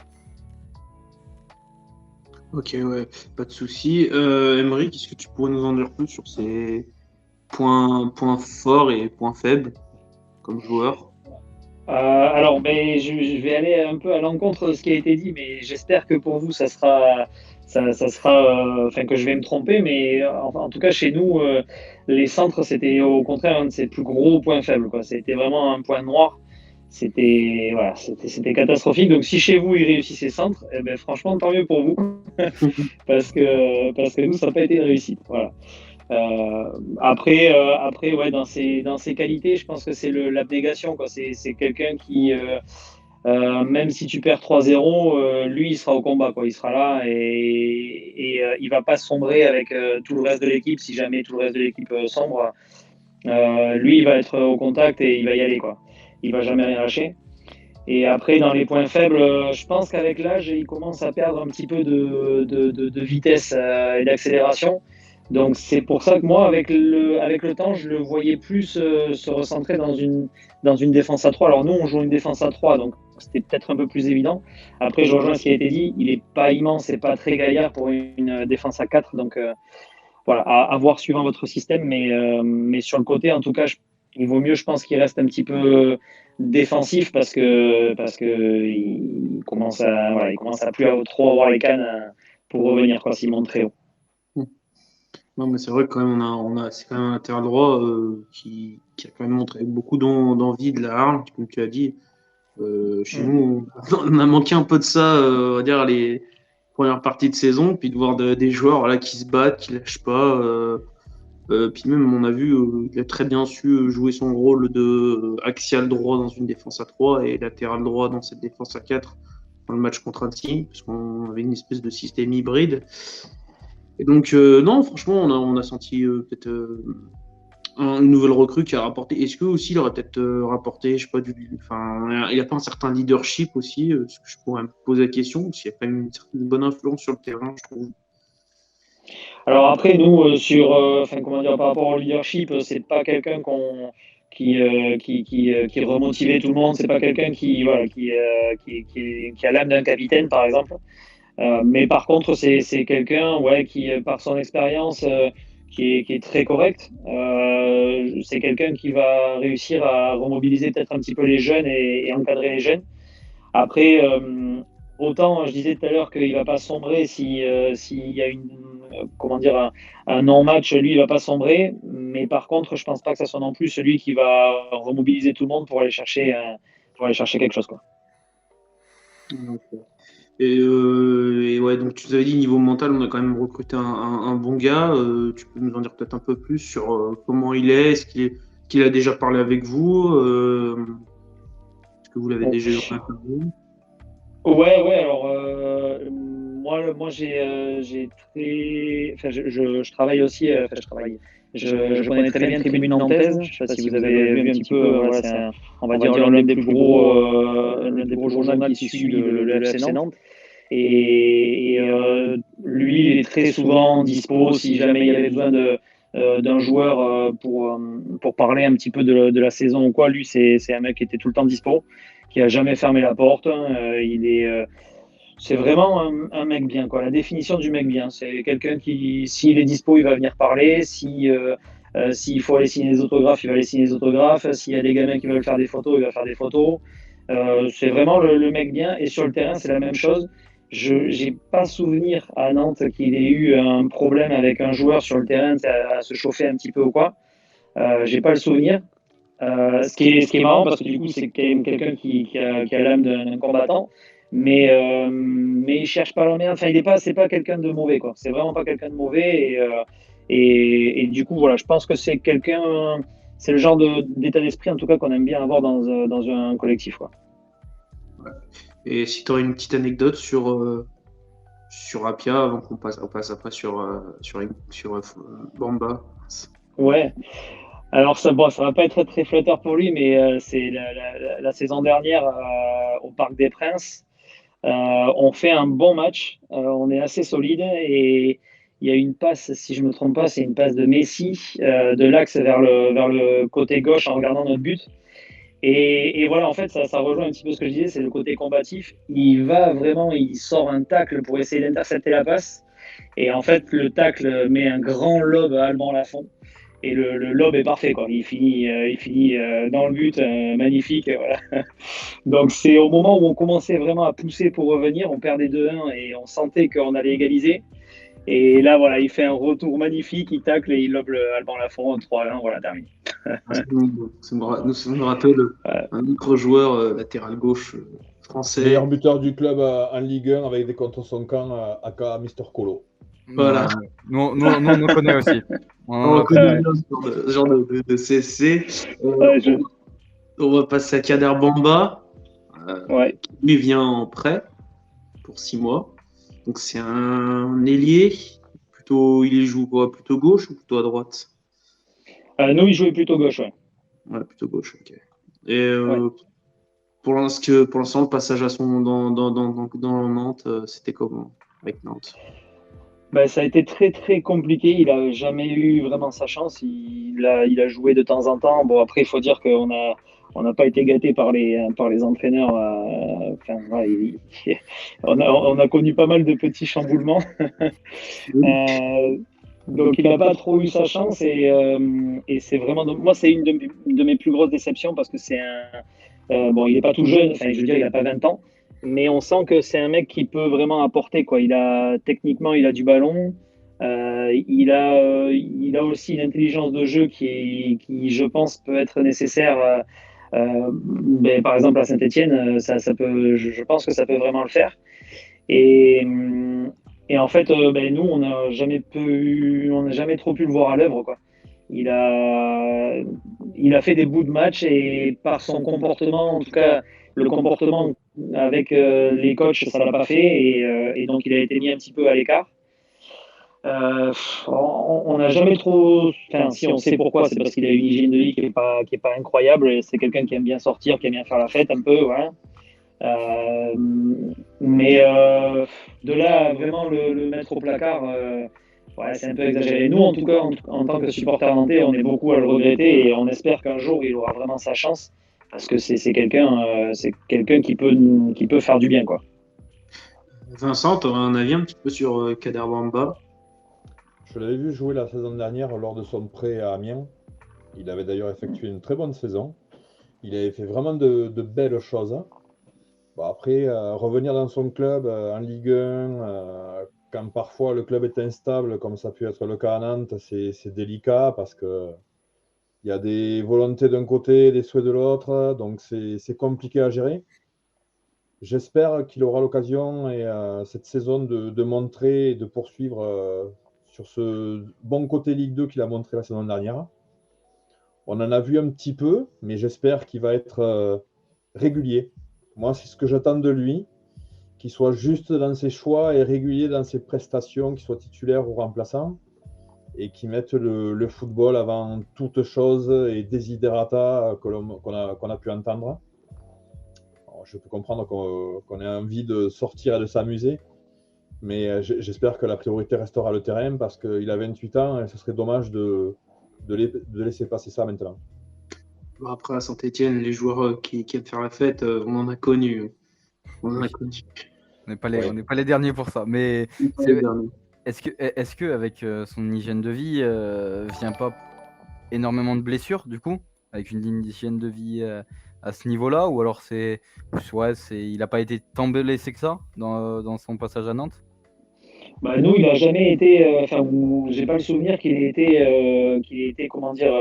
Ok, ouais, pas de souci. Aymeric, est-ce que tu pourrais nous en dire plus sur ces points forts et points faibles comme joueur?
Alors, je vais aller un peu à l'encontre de ce qui a été dit, mais j'espère que pour vous, ça sera, enfin que je vais me tromper, mais en tout cas chez nous, les centres, c'était au contraire un de ses plus gros points faibles, quoi. C'était vraiment un point noir. C'était catastrophique. Donc si chez vous, il réussit ses centres, eh ben, franchement, tant mieux pour vous, parce que nous, ça n'a pas été une réussite. Voilà. Après, ouais, dans ses qualités, je pense que c'est l'abnégation, quoi. C'est quelqu'un qui, même si tu perds 3-0, lui, il sera au combat, quoi. Il sera là et il va pas sombrer avec tout le reste de l'équipe. Si jamais tout le reste de l'équipe sombre, lui, il va être au contact et il va y aller, quoi. Il va jamais rien lâcher. Et après, dans les points faibles, je pense qu'avec l'âge, il commence à perdre un petit peu de vitesse et d'accélération. Donc c'est pour ça que moi, avec le temps, je le voyais plus se recentrer dans une défense à 3. Alors nous, on joue une défense à 3, donc c'était peut-être un peu plus évident. Après, je rejoins ce qui a été dit, il n'est pas immense et pas très gaillard pour une défense à 4, donc voilà, à voir suivant votre système, mais sur le côté, en tout cas, il vaut mieux, je pense, qu'il reste un petit peu défensif parce que il commence à plus trop avoir les cannes pour revenir quoi, s'il monte très haut.
Non, mais c'est vrai que quand même, c'est quand même un latéral droit qui a quand même montré beaucoup d'envie de la hargne, comme tu as dit. Chez nous, on a manqué un peu de ça, on va dire, les premières parties de saison, puis de voir des joueurs voilà, qui se battent, qui lâchent pas. Puis même, on a vu, il a très bien su jouer son rôle de axial droit dans une défense à 3 et latéral droit dans cette défense à 4 dans le match contre Annecy, parce qu'on avait une espèce de système hybride. Et donc, non, franchement, on a senti peut-être une nouvelle recrue qui a rapporté. Est-ce que aussi il aurait peut-être rapporté, je sais pas, enfin, il n'y a pas un certain leadership aussi, parce que je pourrais me poser la question, s'il y a quand même une certaine bonne influence sur le terrain, je trouve.
Alors après, nous, par rapport au leadership, c'est pas quelqu'un qui remotivait tout le monde, c'est pas quelqu'un qui a l'âme d'un capitaine, par exemple. Mais par contre, c'est quelqu'un qui, par son expérience, qui est très correct. C'est quelqu'un qui va réussir à remobiliser peut-être un petit peu les jeunes et encadrer les jeunes. Après, autant je disais tout à l'heure qu'il ne va pas sombrer s'il y a un non-match, lui, il ne va pas sombrer. Mais par contre, je ne pense pas que ça soit non plus celui qui va remobiliser tout le monde pour aller chercher quelque chose, quoi.
Et ouais, donc tu nous avais dit niveau mental, on a quand même recruté un bon gars. Tu peux nous en dire peut-être un peu plus sur comment il est, qu'il a déjà parlé avec vous, est-ce que vous l'avez déjà eu en interview?
Ouais, alors moi j'ai je travaille aussi, je connais très bien Tribune Nantaise. Je sais pas si vous avez vu un petit peu, on va dire l'un des plus gros journaux qui suit le FC Nantes. Et lui, il est très souvent dispo si jamais il y avait besoin d'un joueur pour parler un petit peu de la saison ou quoi. Lui, c'est un mec qui était tout le temps dispo, qui a jamais fermé la porte. C'est vraiment un mec bien, quoi. La définition du mec bien, c'est quelqu'un qui, s'il est dispo, il va venir parler. S'il faut aller signer des autographes, il va aller signer des autographes. S'il y a des gamins qui veulent faire des photos, il va faire des photos. C'est vraiment le mec bien. Et sur le terrain, c'est la même chose. Je n'ai pas souvenir à Nantes qu'il ait eu un problème avec un joueur sur le terrain à se chauffer un petit peu ou quoi. J'ai pas le souvenir. Ce qui est marrant parce que du coup, c'est quand même quelqu'un qui a l'âme d'un combattant. Mais il cherche pas l'emmerde. Enfin, c'est pas quelqu'un de mauvais, quoi. C'est vraiment pas quelqu'un de mauvais. Et du coup, voilà, je pense que c'est le genre d'état d'esprit, en tout cas, qu'on aime bien avoir dans un collectif, quoi.
Ouais. Et si tu aurais une petite anecdote sur Apia, avant qu'on passe après sur Bamba.
Ouais. Alors ça va pas être très flatteur pour lui, mais c'est la saison dernière au Parc des Princes. On fait un bon match, on est assez solide et il y a une passe, si je me trompe pas, c'est une passe de Messi de l'axe vers le côté gauche en regardant notre but. Et voilà, en fait, ça rejoint un petit peu ce que je disais, c'est le côté combatif. Il sort un tacle pour essayer d'intercepter la passe. Et en fait, le tacle met un grand lob à Alban Lafont. Et le lob est parfait, quoi. Il finit dans le but, magnifique. Voilà. Donc c'est au moment où on commençait vraiment à pousser pour revenir, on perdait 2-1 et on sentait qu'on allait égaliser. Et là, voilà, il fait un retour magnifique, il tacle et il lobe Alban Lafont 3-1, voilà, terminé.
Ça me rappelle un autre joueur latéral gauche français.
Meilleur buteur du club en Ligue 1 avec des contre son camp à Mister Colo.
Voilà.
Nous, on en connaît aussi.
On connaît ce genre de CSC. On va passer à Kader Bamba. Qui lui vient en prêt pour 6 mois. Donc c'est un ailier. Il joue quoi? Plutôt gauche ou plutôt à droite?
Nous, il jouait plutôt gauche, ouais.
Ouais, plutôt gauche, ok. Et pour l'instant, le passage à dans Nantes, c'était comment avec Nantes?
Ça a été très très compliqué. Il a jamais eu vraiment sa chance. Il a joué de temps en temps. Bon, après, il faut dire qu'on n'a pas été gâté par les entraîneurs. Enfin, voilà, on a connu pas mal de petits chamboulements. Euh, donc, il n'a pas trop eu sa chance. Et c'est vraiment. Moi, c'est une de mes plus grosses déceptions parce que c'est un. Bon, il n'est pas tout jeune. Enfin, je veux dire, il n'a pas 20 ans. Mais on sent que c'est un mec qui peut vraiment apporter, quoi. Techniquement, il a du ballon. Il a aussi une intelligence de jeu qui, je pense, peut être nécessaire. Par exemple, à Saint-Etienne, je pense que ça peut vraiment le faire. Et, en fait, nous, on n'a jamais trop pu le voir à l'œuvre, quoi. Il a, il a fait des bouts de match et par son comportement, en tout cas, le comportement avec les coachs, ça l'a pas fait et donc il a été mis un petit peu à l'écart. On n'a jamais trop. Enfin, si on sait pourquoi, c'est parce qu'il a une hygiène de vie qui est pas incroyable. C'est quelqu'un qui aime bien sortir, qui aime bien faire la fête un peu, voilà. Euh, mais de là à vraiment le mettre au placard, ouais, c'est un peu exagéré. Nous, en tout cas, en tant que supporter nantais, on est beaucoup à le regretter et on espère qu'un jour il aura vraiment sa chance parce que c'est quelqu'un qui peut faire du bien, quoi.
Vincent, tu aurais un avis un petit peu sur Kader Bamba?
Je l'avais vu jouer la saison dernière lors de son prêt à Amiens. Il avait d'ailleurs effectué une très bonne saison. Il avait fait vraiment de belles choses. Bon, après, revenir dans son club en Ligue 1, quand parfois le club est instable, comme ça a pu être le cas à Nantes, c'est délicat parce que il y a des volontés d'un côté, des souhaits de l'autre, donc c'est compliqué à gérer. J'espère qu'il aura l'occasion cette saison de montrer et de poursuivre sur ce bon côté Ligue 2 qu'il a montré la saison dernière. On en a vu un petit peu, mais j'espère qu'il va être régulier. Moi, c'est ce que j'attends de lui, qu'il soit juste dans ses choix et régulier dans ses prestations, qu'il soit titulaire ou remplaçant, et qu'il mette le football avant toute chose et desiderata qu'on a pu entendre. Alors, je peux comprendre qu'on ait envie de sortir et de s'amuser, mais j'espère que la priorité restera le terrain parce qu'il a 28 ans et ce serait dommage de laisser passer ça maintenant.
Après, à Saint-Etienne, les joueurs qui aiment faire la fête, on en a connu. On en a connu.
On n'est pas les derniers pour ça. Mais est-ce que avec son hygiène de vie, vient pas énormément de blessures du coup, avec une hygiène de vie à ce niveau-là, ou alors il n'a pas été tant blessé que ça dans son passage à Nantes?
Nous, il a jamais été. J'ai pas le souvenir qu'il ait été, comment dire,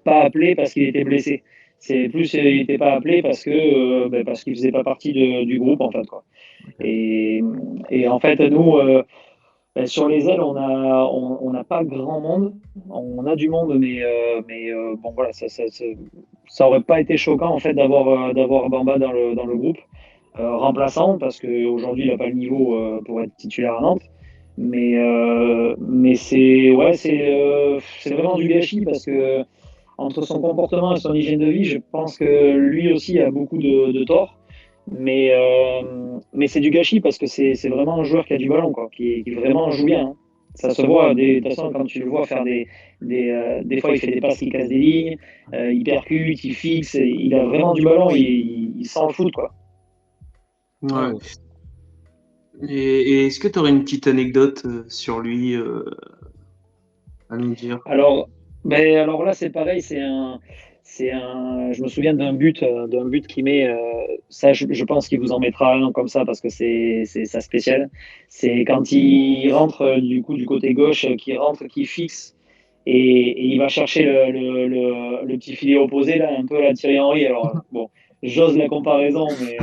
pas appelé parce qu'il était blessé. C'est plus, il n'était pas appelé parce qu'il faisait pas partie du groupe en fait, quoi. Et en fait, nous, sur les ailes, on n'a pas grand monde. On a du monde, mais bon voilà, ça aurait pas été choquant en fait d'avoir Bamba dans le groupe remplaçant parce qu'aujourd'hui il n'a pas le niveau pour être titulaire à Nantes. Mais c'est vraiment du gâchis parce que entre son comportement et son hygiène de vie, je pense que lui aussi a beaucoup de torts. Mais c'est du gâchis parce que c'est vraiment un joueur qui a du ballon, quoi, qui vraiment joue bien, hein. Ça se voit, de toute façon, quand tu le vois faire des fois, il fait des passes qui cassent des lignes, il percute, il fixe, il a vraiment du ballon, il sent le foot, quoi.
Ouais. Et est-ce que tu aurais une petite anecdote sur lui à nous dire?
Alors là, c'est pareil, je me souviens d'un but qu'il met. Ça, je pense qu'il vous en mettra un comme ça parce que c'est sa spéciale. C'est quand il rentre du côté gauche, qui rentre, qui fixe et il va chercher le petit filet opposé là, un peu à la Thierry Henry. Alors bon, j'ose la comparaison, mais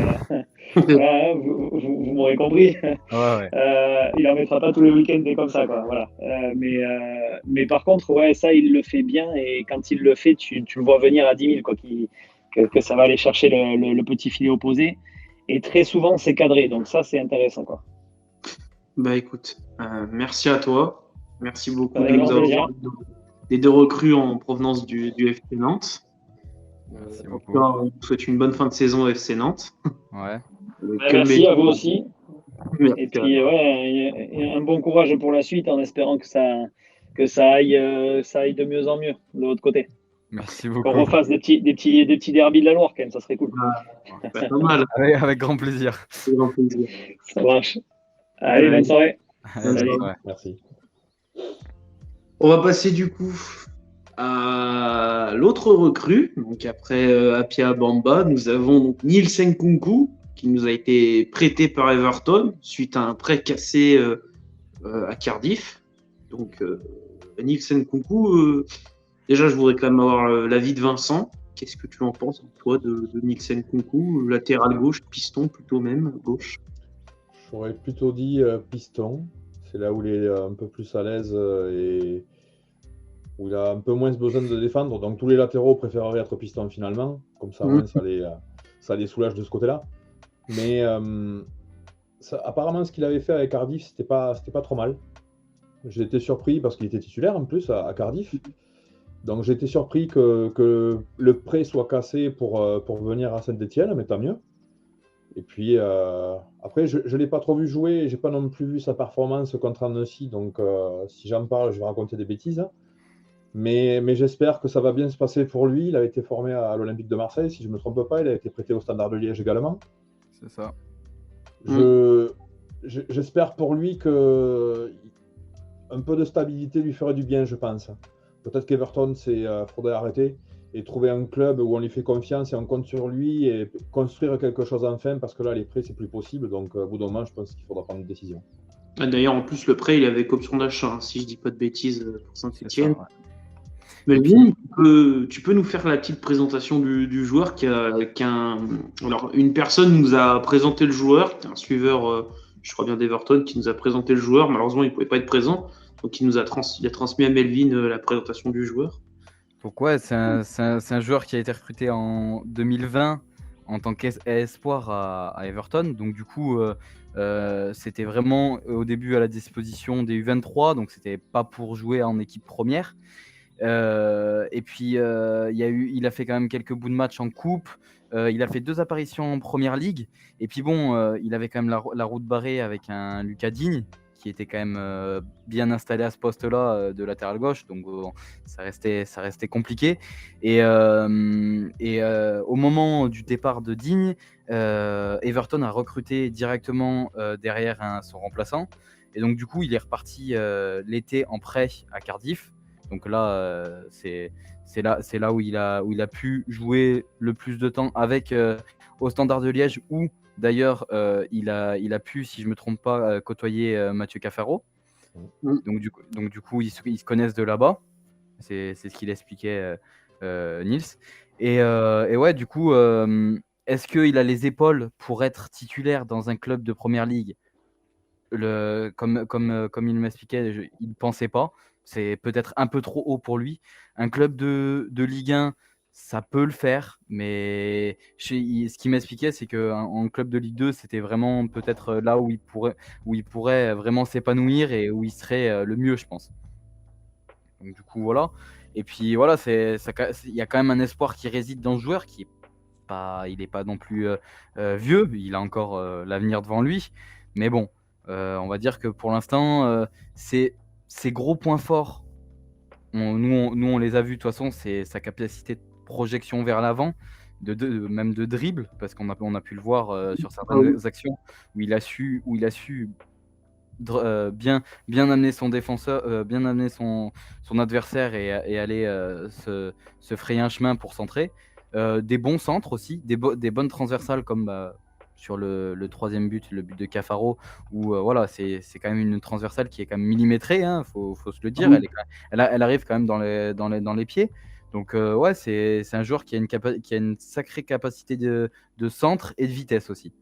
voilà, vous m'aurez compris.
Ouais.
Il en mettra pas tous les week-ends des comme ça, quoi. Voilà. Mais par contre, ouais, ça, il le fait bien et quand il le fait, tu le vois venir à 10 000, quoi, que ça va aller chercher le petit filet opposé. Et très souvent, c'est cadré. Donc ça, c'est intéressant, quoi.
Bah écoute, merci à toi. Merci beaucoup
Avec
de nous
grand
avoir
plaisir.
parlé des deux recrues en provenance du FC Nantes.
Merci
En
beaucoup.
tout cas, on vous souhaite une bonne fin de saison au FC Nantes.
Ouais.
Que le
Merci
meilleur.
à vous aussi. Et puis, ouais, un bon courage pour la suite en espérant que ça aille de mieux en mieux de l'autre côté.
Merci
Qu'on
beaucoup.
refasse des petits derbys de la Loire, quand même, ça serait cool.
Pas mal.
Avec grand plaisir.
C'est grand plaisir.
Ça marche. Allez, bonne soirée.
Allez,
Salut.
bonne soirée.
Merci.
On va passer du coup à l'autre recrue. Donc après Apia Bamba, nous avons donc Nielsen Nkunku qui nous a été prêté par Everton suite à un prêt cassé à Cardiff. Donc Nielsen Nkunku, déjà je voudrais quand même avoir l'avis de Vincent. Qu'est-ce que tu en penses, toi, de Nielsen Nkunku, latéral gauche, piston plutôt même, gauche?
J'aurais plutôt dit piston. C'est là où il est un peu plus à l'aise et où il a un peu moins besoin de défendre. Donc tous les latéraux préféreraient être piston finalement. Comme ça, ça les soulage de ce côté-là. Mais apparemment, ce qu'il avait fait avec Cardiff, c'était pas trop mal. J'ai été surpris parce qu'il était titulaire en plus à Cardiff. Donc j'ai été surpris que le prêt soit cassé pour venir à Saint-Étienne, mais tant mieux. Et puis après, je ne l'ai pas trop vu jouer, je n'ai pas non plus vu sa performance contre Annecy, donc si j'en parle, je vais raconter des bêtises. Mais j'espère que ça va bien se passer pour lui. Il a été formé à l'Olympique de Marseille, si je ne me trompe pas, il a été prêté au Standard de Liège également.
C'est ça.
J'espère pour lui que un peu de stabilité lui ferait du bien, je pense. Peut-être qu'Everton, faudrait arrêter et trouver un club où on lui fait confiance et on compte sur lui et construire quelque chose enfin, parce que là, les prêts, c'est plus possible. Donc, au bout d'un moment, je pense qu'il faudra prendre une décision.
D'ailleurs, en plus, le prêt, il avait option d'achat, si je dis pas de bêtises, pour Saint-Étienne.
Ouais.
Melvin, tu peux nous faire la petite présentation du joueur Alors, une personne nous a présenté le joueur, un suiveur, je crois bien d'Everton, qui nous a présenté le joueur. Malheureusement, il ne pouvait pas être présent, donc il a transmis à Melvin la présentation du joueur.
Donc ouais, c'est un joueur qui a été recruté en 2020 en tant qu'espoir à Everton. Donc du coup, c'était vraiment au début à la disposition des U23, donc c'était pas pour jouer en équipe première. Et puis il a fait quand même quelques bouts de match en coupe. Il a fait 2 apparitions en première ligue. Et puis bon, il avait quand même la route barrée avec un Lucas Digne qui était quand même bien installé à ce poste-là de latéral gauche. Donc ça restait compliqué. Et au moment du départ de Digne, Everton a recruté directement derrière son remplaçant. Et donc du coup, il est reparti l'été en prêt à Cardiff. Donc là, c'est là où il a pu jouer le plus de temps avec au Standard de Liège, où d'ailleurs il a pu, si je ne me trompe pas, côtoyer Mathieu Cafaro. Donc du coup, ils se connaissent de là-bas. C'est ce qu'il expliquait Nils. Et ouais, du coup, est-ce qu'il a les épaules pour être titulaire dans un club de Première Ligue? Comme il m'expliquait, il ne pensait pas. C'est peut-être un peu trop haut pour lui. Un club de Ligue 1, ça peut le faire, mais ce qu'il m'expliquait, c'est qu'en club de Ligue 2, c'était vraiment peut-être là où il pourrait vraiment s'épanouir et où il serait le mieux, je pense. Donc du coup, voilà. Et puis voilà, il y a quand même un espoir qui réside dans ce joueur, il n'est pas non plus vieux, il a encore l'avenir devant lui. Mais bon, on va dire que pour l'instant, ses gros points forts, nous on les a vus de toute façon, c'est sa capacité de projection vers l'avant, même de dribble, parce qu'on a pu le voir sur certaines actions où il a su bien amener son défenseur, bien amener son adversaire et aller se frayer un chemin pour centrer. Des bons centres aussi, des bonnes transversales comme sur le 3e but, le but de Cafaro, où voilà, c'est quand même une transversale qui est quand même millimétrée, faut se le dire. Elle arrive quand même dans les pieds. Donc ouais, c'est un joueur qui a une sacrée capacité de centre et de vitesse aussi.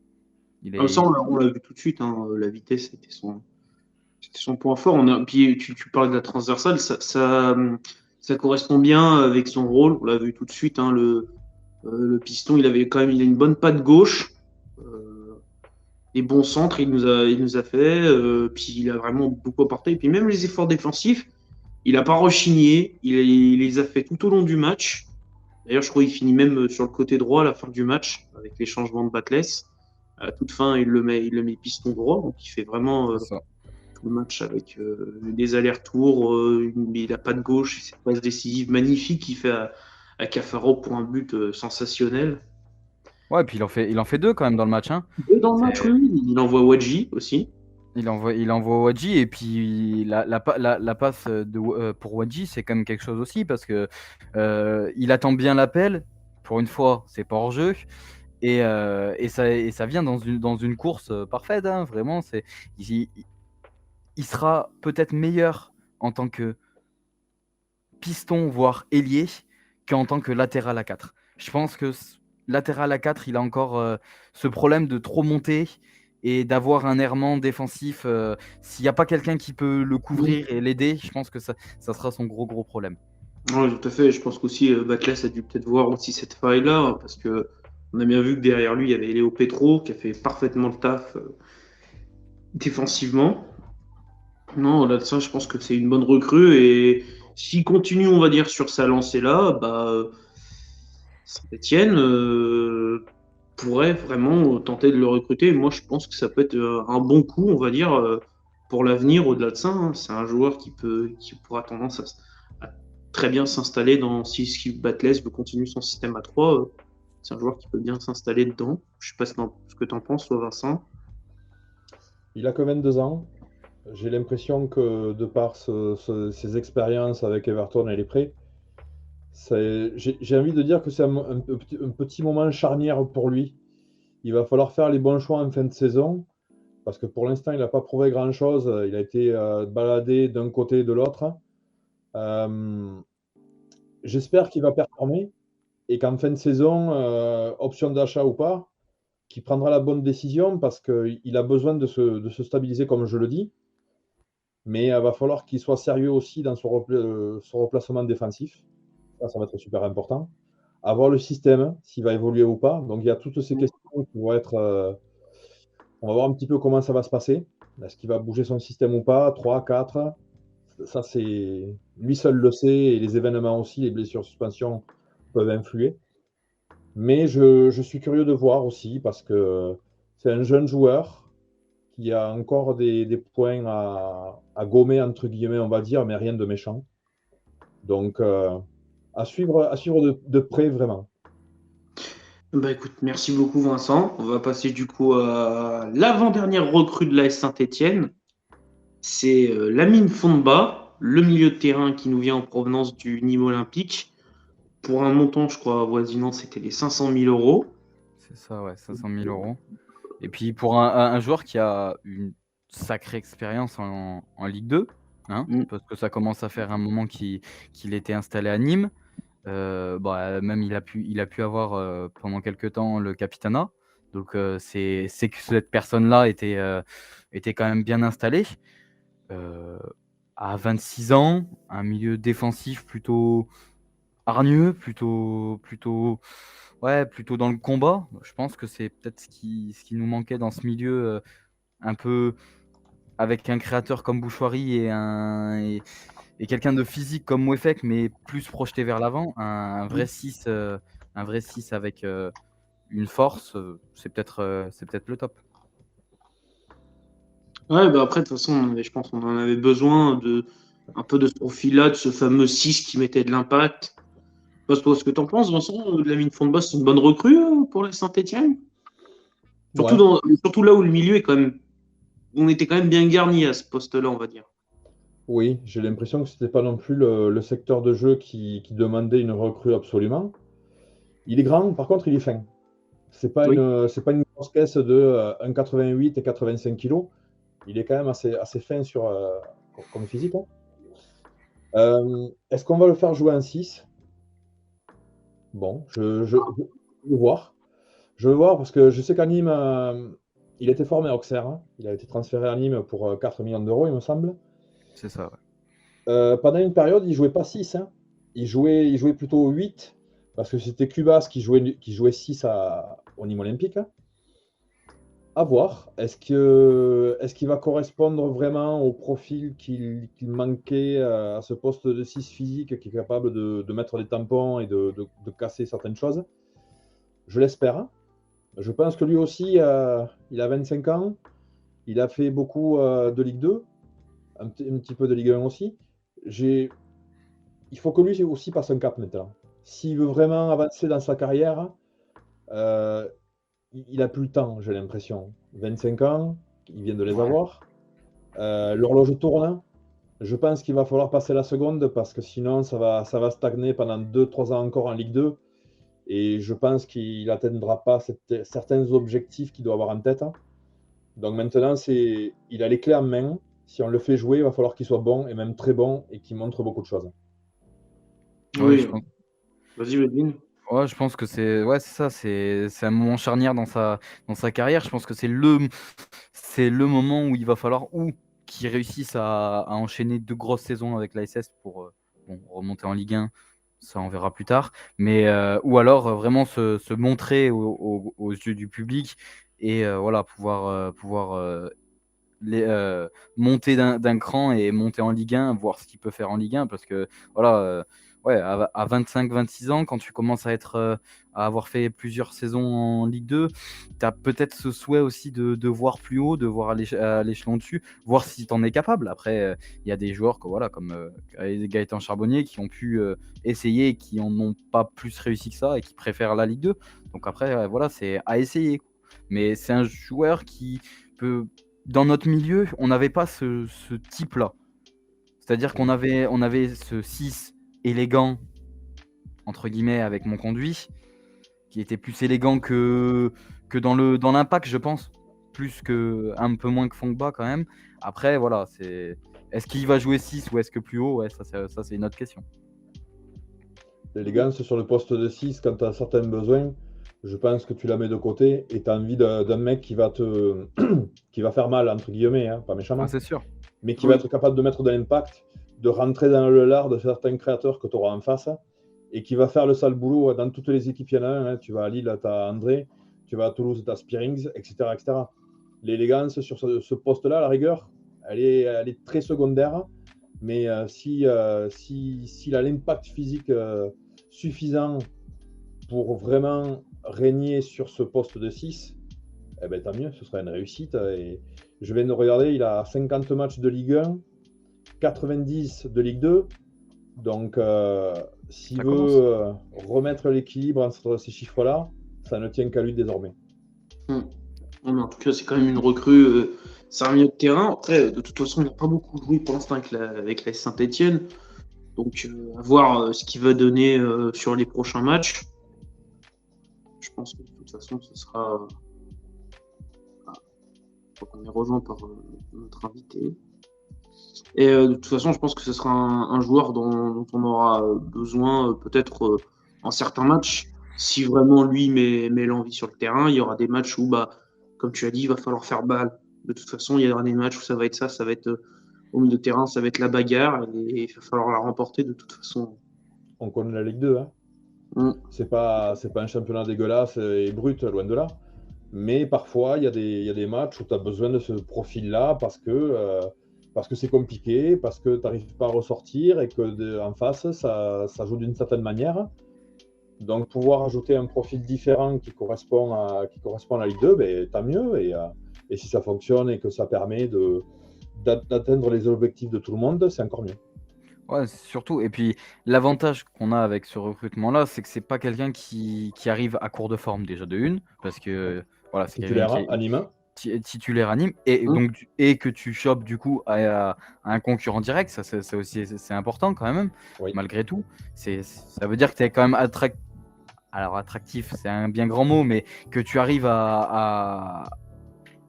Ça, on l'a vu tout de suite, la vitesse, c'était son point fort. Puis tu parles de la transversale, ça correspond bien avec son rôle. On l'a vu tout de suite, le piston, il a une bonne patte gauche, des bons centres, il nous a fait. Puis il a vraiment beaucoup apporté. Et puis même les efforts défensifs, il n'a pas rechigné. Il les a fait tout au long du match. D'ailleurs, je crois qu'il finit même sur le côté droit à la fin du match avec les changements de Batles. À la toute fin, il le met piston droit, donc il fait vraiment
C'est ça.
tout le match avec des allers-retours. Il n'a pas de gauche, c'est une passe décisive magnifique qu'il fait à Cafaro pour un but sensationnel.
Ouais, puis il en fait deux quand même dans le match, hein.
Et dans le match,
C'est-
oui, il envoie Wadji aussi.
il envoie Wadji, et puis la passe pour Wadji, c'est quand même quelque chose aussi, parce que il attend bien l'appel. Pour une fois, c'est pas hors jeu. Et ça vient dans une course parfaite, hein, vraiment. Il sera peut-être meilleur en tant que piston, voire ailier, qu'en tant que latéral à 4. Je pense que latéral à 4, il a encore ce problème de trop monter et d'avoir un errement défensif. S'il n'y a pas quelqu'un qui peut le couvrir et l'aider, je pense que ça sera son gros problème.
Oui, tout à fait. Je pense qu'aussi Batles a dû peut-être voir aussi cette faille-là, parce que on a bien vu que derrière lui, il y avait Léo Petro qui a fait parfaitement le taf défensivement. Non, là de ça, je pense que c'est une bonne recrue et s'il continue, on va dire, sur sa lancée-là, Saint-Etienne pourrait vraiment tenter de le recruter. Moi, je pense que ça peut être un bon coup, on va dire, pour l'avenir au-delà de ça. Hein. C'est un joueur qui pourra tendance à très bien s'installer si Steve Batles veut continuer son système à 3. C'est un joueur qui peut bien s'installer dedans. Je sais pas ce que tu en penses, toi, Vincent.
Il a que 22 ans. J'ai l'impression que de par ses expériences avec Everton et les prêts, j'ai envie de dire que c'est un petit moment charnière pour lui. Il va falloir faire les bons choix en fin de saison, parce que pour l'instant, il n'a pas prouvé grand-chose. Il a été baladé d'un côté et de l'autre. J'espère qu'il va performer et qu'en fin de saison, option d'achat ou pas, qu'il prendra la bonne décision, parce qu'il a besoin de se stabiliser, comme je le dis. Mais il va falloir qu'il soit sérieux aussi dans son replacement défensif. Ça va être super important. Avoir le système, s'il va évoluer ou pas. Donc il y a toutes ces questions qui vont être. On va voir un petit peu comment ça va se passer. Est-ce qu'il va bouger son système ou pas? 3, 4. Ça, c'est. Lui seul le sait, et les événements aussi, les blessures suspension peuvent influer. Mais je suis curieux de voir aussi, parce que c'est un jeune joueur qui a encore des points à gommer, entre guillemets, on va dire, mais rien de méchant. Donc, à suivre de près, vraiment.
Bah écoute, merci beaucoup Vincent. On va passer du coup à l'avant-dernière recrue de l'AS Saint-Etienne. C'est Lamine Fondba, le milieu de terrain qui nous vient en provenance du Nîmes Olympique. Pour un montant, je crois, avoisinant, c'était les 500 000 euros.
C'est ça, ouais, 500 000 euros. Et puis pour un joueur qui a une sacrée expérience en Ligue 2, hein, parce que ça commence à faire un moment qu'il était installé à Nîmes. Même il a pu avoir pendant quelques temps le capitanat. Donc c'est que cette personne-là était quand même bien installée. À 26 ans, un milieu défensif plutôt hargneux, plutôt dans le combat. Je pense que c'est peut-être ce qui nous manquait dans ce milieu, un peu avec un créateur comme Bouchoirie et quelqu'un de physique comme Mouefek, mais plus projeté vers l'avant. Un vrai 6 avec une force, c'est peut-être le top.
Ouais, bah après, de toute façon, je pense qu'on en avait besoin un peu de ce profil-là, de ce fameux 6 qui mettait de l'impact. Parce que ce que tu en penses, Vincent, de Lamine Fondba, c'est une bonne recrue pour la Saint-Etienne?
Ouais.
Surtout là où le milieu est quand même. On était quand même bien garni à ce poste-là, on va dire.
Oui, j'ai l'impression que c'était pas non plus le secteur de jeu qui demandait une recrue absolument. Il est grand, par contre, il est fin. C'est pas
Oui.
c'est pas une grosse caisse de 1,88 et 85 kg. Il est quand même assez fin comme physique. Hein. Est-ce qu'on va le faire jouer en 6? Bon, je veux voir. Je veux voir, parce que je sais qu'à Nîmes, il était formé à Auxerre. Hein. Il a été transféré à Nîmes pour 4 millions d'euros, il me semble.
C'est ça, ouais.
Pendant une période, il ne jouait pas 6. Hein. Il jouait plutôt 8, parce que c'était Cubas qui jouait 6 au Nîmes Olympique. Hein. À voir. Est-ce qu'il va correspondre vraiment au profil qu'il manquait à ce poste de 6 physique, qui est capable de mettre des tampons et de casser certaines choses? Je l'espère. Je pense que lui aussi, il a 25 ans. Il a fait beaucoup de Ligue 2, un petit peu de Ligue 1 aussi. Il faut que lui aussi passe un cap maintenant. S'il veut vraiment avancer dans sa carrière, euh, il n'a plus le temps, j'ai l'impression. 25 ans, il vient de les avoir. L'horloge tourne. Je pense qu'il va falloir passer la seconde parce que sinon, ça va stagner pendant 2-3 ans encore en Ligue 2. Et je pense qu'il n'atteindra pas certains objectifs qu'il doit avoir en tête. Donc maintenant, il a les clés en main. Si on le fait jouer, il va falloir qu'il soit bon et même très bon et qu'il montre beaucoup de choses.
Oui,
je pense,
vas-y, Edwin.
je pense que c'est ça, c'est un moment charnière dans sa carrière. Je pense que c'est le moment où il va falloir qu'il réussisse à enchaîner 2 grosses saisons avec la SS pour remonter en Ligue 1. Ça, on verra plus tard. Mais ou alors vraiment se montrer aux yeux du public et pouvoir monter d'un cran et monter en Ligue 1, voir ce qu'il peut faire en Ligue 1. Parce que à 25-26 ans, quand tu commences à avoir fait plusieurs saisons en Ligue 2, tu as peut-être ce souhait aussi de voir plus haut, de voir à l'échelon dessus, voir si tu en es capable. Après, il y a des joueurs comme Gaëtan Charbonnier qui ont pu essayer et qui n'en ont pas plus réussi que ça et qui préfèrent la Ligue 2. Donc après, c'est à essayer. Mais c'est un joueur qui peut... Dans notre milieu, on n'avait pas ce type-là. C'est-à-dire qu'on avait ce 6 élégant, entre guillemets, avec mon conduit, qui était plus élégant que dans l'impact, je pense. Un peu moins que Fongba quand même. Après, voilà, est-ce qu'il va jouer 6 ou est-ce que plus haut? Ouais, ça c'est une autre question.
L'élégance sur le poste de 6, quand tu as certains besoins, je pense que tu la mets de côté et tu as envie d'un mec qui va qui va faire mal, entre guillemets, hein, pas méchamment.
Ah, c'est sûr.
Mais qui va être capable de mettre de l'impact, de rentrer dans le lard de certains créateurs que tu auras en face et qui va faire le sale boulot. Dans toutes les équipes, il y en a un. Hein. Tu vas à Lille, tu as André, tu vas à Toulouse, tu as Spearings, etc., etc. L'élégance sur ce poste-là, à la rigueur, elle est très secondaire. Mais s'il a l'impact physique suffisant pour vraiment régner sur ce poste de 6, eh ben, tant mieux, ce sera une réussite. Et je viens de regarder, il a 50 matchs de Ligue 1, 90 de Ligue 2. Donc, s'il veut remettre l'équilibre entre ces chiffres-là, ça ne tient qu'à lui désormais.
En tout cas, c'est quand même une recrue. C'est un milieu de terrain. Après, de toute façon, il n'a pas beaucoup joué pour l'instant avec la Saint-Etienne. Donc, à voir ce qu'il va donner sur les prochains matchs. Je pense que de toute façon, ce sera. On est rejoint par notre invité. Et de toute façon, je pense que ce sera un joueur dont on aura besoin peut-être en certains matchs. Si vraiment lui met l'envie sur le terrain, il y aura des matchs où, comme tu as dit, il va falloir faire balle. De toute façon, il y aura des matchs où ça va être au milieu de terrain, ça va être la bagarre et il va falloir la remporter de toute façon.
On connaît la Ligue 2, hein. C'est pas un championnat dégueulasse et brut, loin de là. Mais parfois, il y a des matchs où tu as besoin de ce profil-là parce que c'est compliqué, parce que tu n'arrives pas à ressortir et qu'en face, ça joue d'une certaine manière. Donc, pouvoir ajouter un profil différent qui correspond à la Ligue 2, ben, tant mieux. Et si ça fonctionne et que ça permet d'atteindre les objectifs de tout le monde, c'est encore mieux.
Ouais, surtout. Et puis, l'avantage qu'on a avec ce recrutement-là, c'est que c'est pas quelqu'un qui arrive à court de forme déjà de une, parce que voilà, c'est
titulaire à Nîmes.
Titulaire à Nîmes et que tu chopes du coup à un concurrent direct, ça c'est aussi c'est important quand même, malgré tout. Ça veut dire que tu es quand même attractif, c'est un bien grand mot, mais que tu arrives à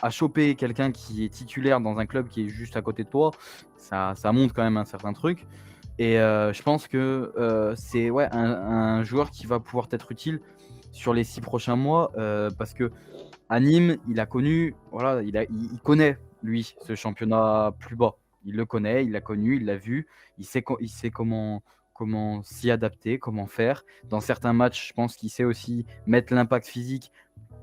choper quelqu'un qui est titulaire dans un club qui est juste à côté de toi, ça montre quand même un certain truc. Et je pense que c'est un joueur qui va pouvoir être utile sur les 6 prochains mois parce que à Nîmes, il a connu, il connaît lui ce championnat plus bas. Il le connaît, il l'a connu, il l'a vu, il sait comment s'y adapter, comment faire. Dans certains matchs, je pense qu'il sait aussi mettre l'impact physique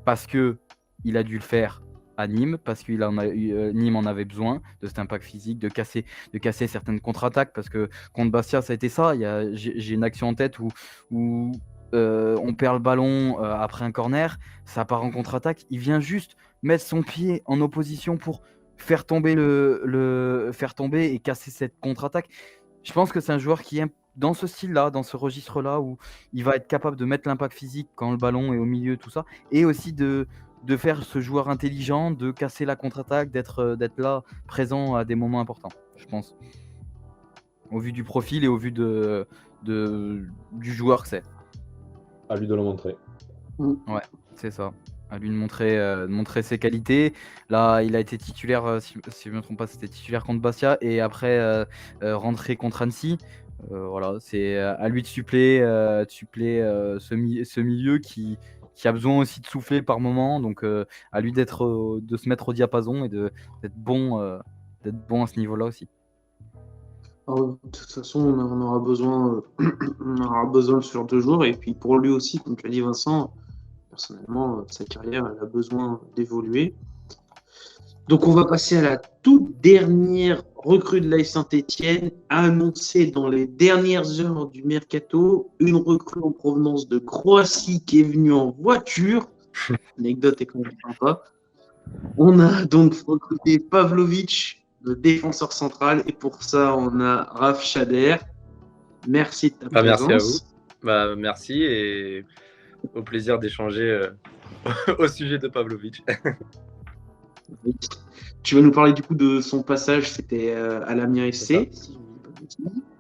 parce que il a dû le faire à Nîmes, parce que Nîmes en avait besoin de cet impact physique, de casser certaines contre-attaques, parce que contre Bastia, ça a été ça. J'ai une action en tête où on perd le ballon après un corner, ça part en contre-attaque, il vient juste mettre son pied en opposition pour faire tomber faire tomber et casser cette contre-attaque. Je pense que c'est un joueur qui est dans ce style-là, dans ce registre-là, où il va être capable de mettre l'impact physique quand le ballon est au milieu, tout ça, et aussi de faire ce joueur intelligent, de casser la contre-attaque, d'être là, présent à des moments importants, je pense. Au vu du profil et au vu du joueur que c'est.
À lui de le montrer.
Ouais, c'est ça. À lui de montrer ses qualités. Là, il a été titulaire, si je ne me trompe pas, c'était titulaire contre Bastia et après rentré contre Annecy. Voilà, c'est à lui de suppléer ce milieu qui a besoin aussi de souffler par moment. Donc, à lui de se mettre au diapason et d'être bon à ce niveau-là aussi.
Alors, de toute façon, on aura besoin de ce genre de joueur. Et puis pour lui aussi, comme tu as dit Vincent, personnellement, sa carrière elle a besoin d'évoluer. Donc on va passer à la toute dernière recrue de l'AS Saint-Etienne, annoncée dans les dernières heures du mercato, une recrue en provenance de Croatie qui est venue en voiture. L'anecdote est quand même sympa. On a donc recruté Pavlovic, le défenseur central, et pour ça, on a Raph Chader. Merci de ta présence.
Merci à vous. Merci et au plaisir d'échanger au sujet de Pavlovic.
Tu vas nous parler du coup de son passage, c'était à l'Amiens FC.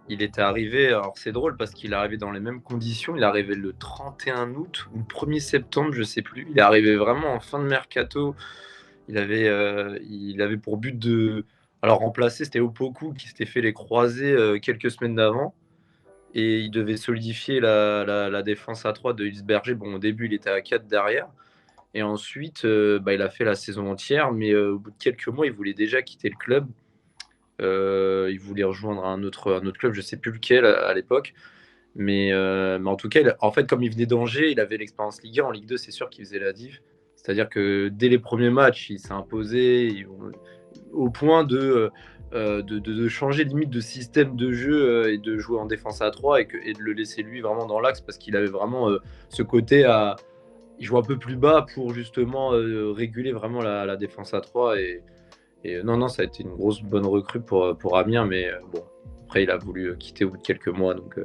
Il était arrivé, alors c'est drôle parce qu'il est arrivé dans les mêmes conditions. Il est arrivé le 31 août ou le 1er septembre, je ne sais plus. Il est arrivé vraiment en fin de mercato. Il avait pour but de remplacer, c'était Opoku qui s'était fait les croisés quelques semaines d'avant. Et il devait solidifier la défense à 3 de Hilsberger. Bon, au début, il était à 4 derrière. Et ensuite, il a fait la saison entière. Mais au bout de quelques mois, il voulait déjà quitter le club. Il voulait rejoindre un autre club, je ne sais plus lequel à l'époque. Mais en tout cas, en fait, comme il venait d'Angers, il avait l'expérience Ligue 1. En Ligue 2, c'est sûr qu'il faisait la div. C'est-à-dire que dès les premiers matchs, il s'est imposé au point de changer limite de système de jeu et de jouer en défense à 3 et de le laisser lui vraiment dans l'axe parce qu'il avait vraiment ce côté il joue un peu plus bas pour justement réguler vraiment la défense à 3 et non, ça a été une bonne recrue pour Amiens, mais bon, après il a voulu quitter au bout de quelques mois, donc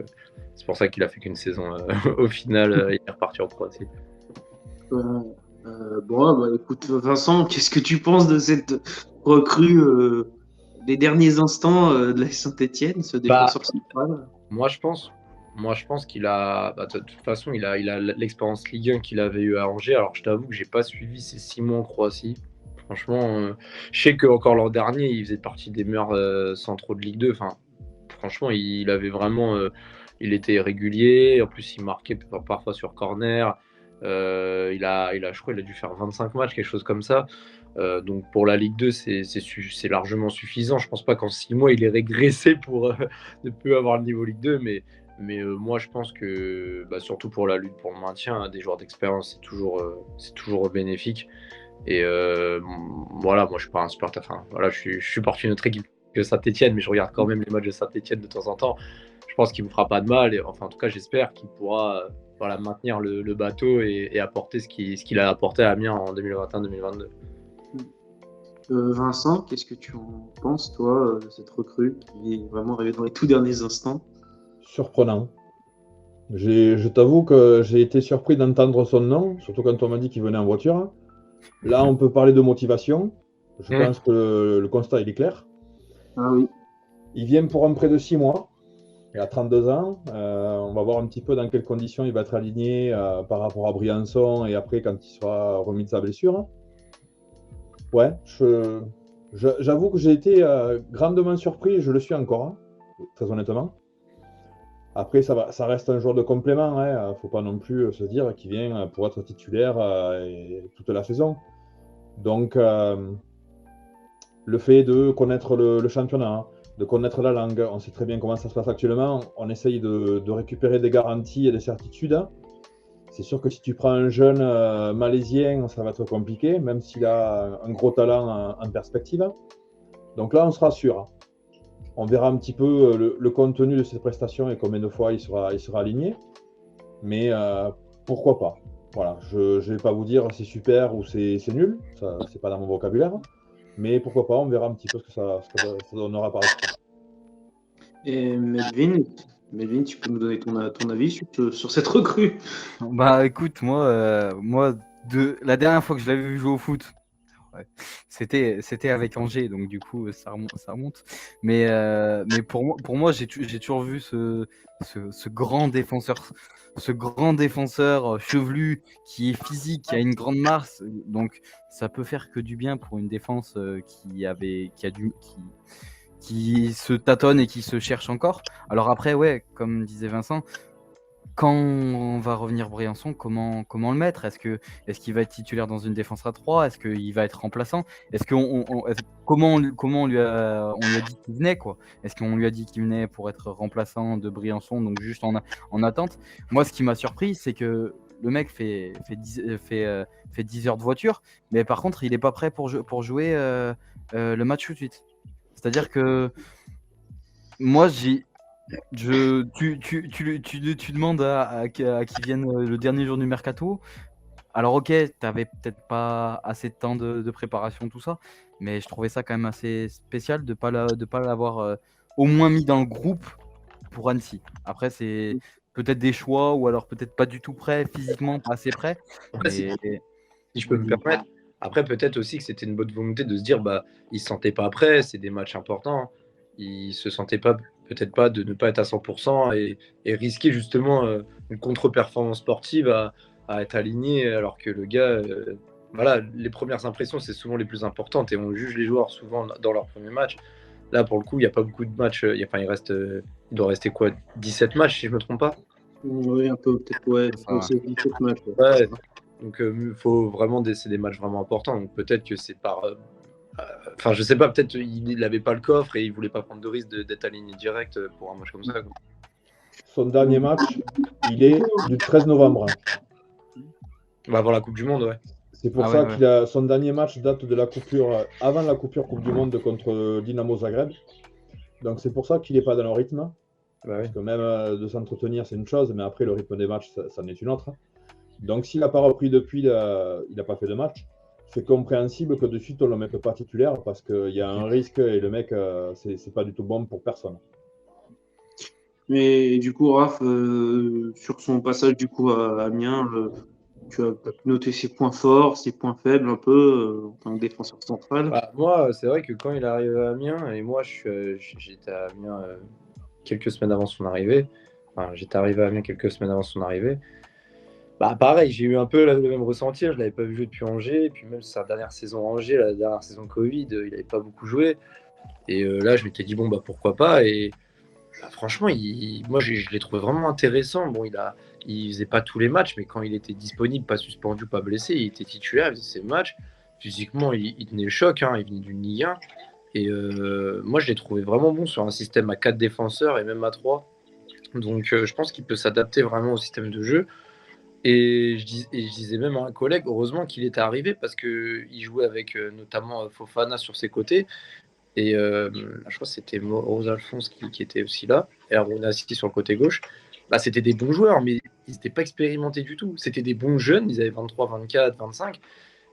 c'est pour ça qu'il a fait qu'une saison au final, il est reparti en Croatie.
Écoute Vincent, qu'est-ce que tu penses de cette recrue des derniers instants de la Saint-Etienne, ce défenseur central?
Moi je pense qu'il a, de toute façon, il a l'expérience Ligue 1 qu'il avait eu à Angers. Alors je t'avoue que j'ai pas suivi ses 6 mois en Croatie. Franchement, je sais qu'encore l'an dernier, il faisait partie des meilleurs centraux de Ligue 2. Enfin, franchement, il avait vraiment, il était régulier. En plus, il marquait parfois sur corner. Je crois, il a dû faire 25 matchs, quelque chose comme ça. Donc pour la Ligue 2, c'est largement suffisant. Je pense pas qu'en 6 mois, il est régressé pour ne plus avoir le niveau Ligue 2, mais moi, je pense que surtout pour la lutte pour le maintien, des joueurs d'expérience, c'est toujours bénéfique. Et voilà, moi je suis pas un supporter. Enfin, voilà, je supporte une autre équipe que Saint-Etienne, mais je regarde quand même les matchs de Saint-Etienne de temps en temps. Je pense qu'il vous fera pas de mal. Et, enfin, en tout cas, j'espère qu'il pourra maintenir le bateau et apporter ce qu'il a apporté à Amiens en 2021-2022.
Vincent, qu'est-ce que tu en penses, toi, de cette recrue qui est vraiment arrivée dans les tout derniers instants?
Surprenant. Je t'avoue que j'ai été surpris d'entendre son nom, surtout quand on m'a dit qu'il venait en voiture. Là, on peut parler de motivation. Je pense que le constat il est clair.
Ah oui.
Il vient pour un prêt de 6 mois. Il a 32 ans. On va voir un petit peu dans quelles conditions il va être aligné par rapport à Briançon et après quand il sera remis de sa blessure. Ouais, j'avoue que j'ai été grandement surpris et je le suis encore, très honnêtement. Après, ça reste un joueur de complément. Hein. Faut pas non plus se dire qu'il vient pour être titulaire toute la saison. Donc, le fait de connaître le championnat, de connaître la langue, on sait très bien comment ça se passe actuellement. On essaye de récupérer des garanties et des certitudes. C'est sûr que si tu prends un jeune malaisien, ça va être compliqué, même s'il a un gros talent en perspective. Donc là, on se rassure. On verra un petit peu le contenu de ses prestations et combien de fois il sera aligné. Mais pourquoi pas? Voilà, je ne vais pas vous dire c'est super ou c'est nul, ça c'est pas dans mon vocabulaire. Mais pourquoi pas, on verra un petit peu ce que ça donnera par la suite.
Et Melvin, tu peux nous donner ton avis sur cette recrue?
Bah écoute, moi, la dernière fois que je l'avais vu jouer au foot, ouais, c'était avec Angers, donc du coup ça remonte. Mais pour moi j'ai toujours vu ce grand défenseur chevelu qui est physique, qui a une grande masse, donc ça peut faire que du bien pour une défense qui se tâtonne et qui se cherche encore. Alors après, ouais, comme disait Vincent, quand on va revenir Briançon, comment le mettre? Est-ce qu'il va être titulaire dans une défense à 3? Est-ce qu'il va être remplaçant? Comment on lui a dit qu'il venait, quoi? Est-ce qu'on lui a dit qu'il venait pour être remplaçant de Briançon, donc juste en attente? Moi, ce qui m'a surpris, c'est que le mec fait 10 heures de voiture, mais par contre, il n'est pas prêt pour jouer le match tout de suite. C'est-à-dire que moi, tu demandes à qui vienne le dernier jour du mercato. Alors ok, t'avais peut-être pas assez de temps de préparation, tout ça, mais je trouvais ça quand même assez spécial de pas l'avoir au moins mis dans le groupe pour Annecy. Après, c'est peut-être des choix ou alors peut-être pas du tout prêt physiquement, pas assez prêt.
Après, si
Mais
je peux me permettre, après peut-être aussi que c'était une bonne volonté de se dire bah il se sentait pas prêt, c'est des matchs importants, il se sentait pas peut-être pas de ne pas être à 100% et risquer justement une contre-performance sportive à être aligné alors que le gars voilà, les premières impressions c'est souvent les plus importantes et on juge les joueurs souvent dans leur premier match. Là pour le coup, il n'y a pas beaucoup de matchs, il doit rester quoi 17 matchs si je me trompe pas.
Oui, un peu, peut-être, ouais.
Ça, ouais.
C'est 17 matchs.
Ouais. Donc, faut vraiment c'est des matchs vraiment importants. Donc, peut-être que c'est par. Enfin, je sais pas, peut-être il n'avait pas le coffre et il voulait pas prendre de risque d'être aligné direct pour un match comme ça, quoi.
Son dernier match, il est du 13 novembre.
Bah, avant la Coupe du Monde, ouais.
C'est pour ça qu'il a son dernier match date de la coupure, avant la coupure Coupe du Monde contre Dynamo Zagreb. Donc c'est pour ça qu'il n'est pas dans le rythme.
Bah, oui.
Parce que même de s'entretenir, c'est une chose, mais après le rythme des matchs, ça en est une autre. Donc s'il n'a pas repris depuis, il n'a pas fait de match. C'est compréhensible que de suite on ne le mette pas titulaire parce qu'il y a un risque et le mec, c'est pas du tout bon pour personne.
Mais du coup, Raph, sur son passage du coup à Amiens, tu as pu noter ses points forts, ses points faibles un peu en tant que défenseur central.
Bah, moi, c'est vrai que quand il est arrivé à Amiens, et moi j'étais à Amiens quelques semaines avant son arrivée, enfin j'étais arrivé à Amiens quelques semaines avant son arrivée, bah pareil, j'ai eu un peu le même ressenti, je l'avais pas vu jouer depuis Angers, et puis même sa dernière saison à Angers, la dernière saison Covid, il n'avait pas beaucoup joué, et là je m'étais dit bon bah pourquoi pas, et bah, franchement, moi je l'ai trouvé vraiment intéressant. Bon, il faisait pas tous les matchs, mais quand il était disponible, pas suspendu, pas blessé, il était titulaire, il faisait ses matchs. Physiquement, il tenait le choc, hein, il venait d'une Ligue 1. Et moi, je l'ai trouvé vraiment bon sur un système à 4 défenseurs et même à 3. Donc, je pense qu'il peut s'adapter vraiment au système de jeu. Et je disais même à un collègue, heureusement qu'il était arrivé parce qu'il jouait avec notamment Fofana sur ses côtés. Et je crois que c'était Rose Alphonse qui était aussi là, et Arunasi sur le côté gauche. Bah, c'était des bons joueurs, mais ils n'étaient pas expérimentés du tout. C'était des bons jeunes, ils avaient 23, 24, 25.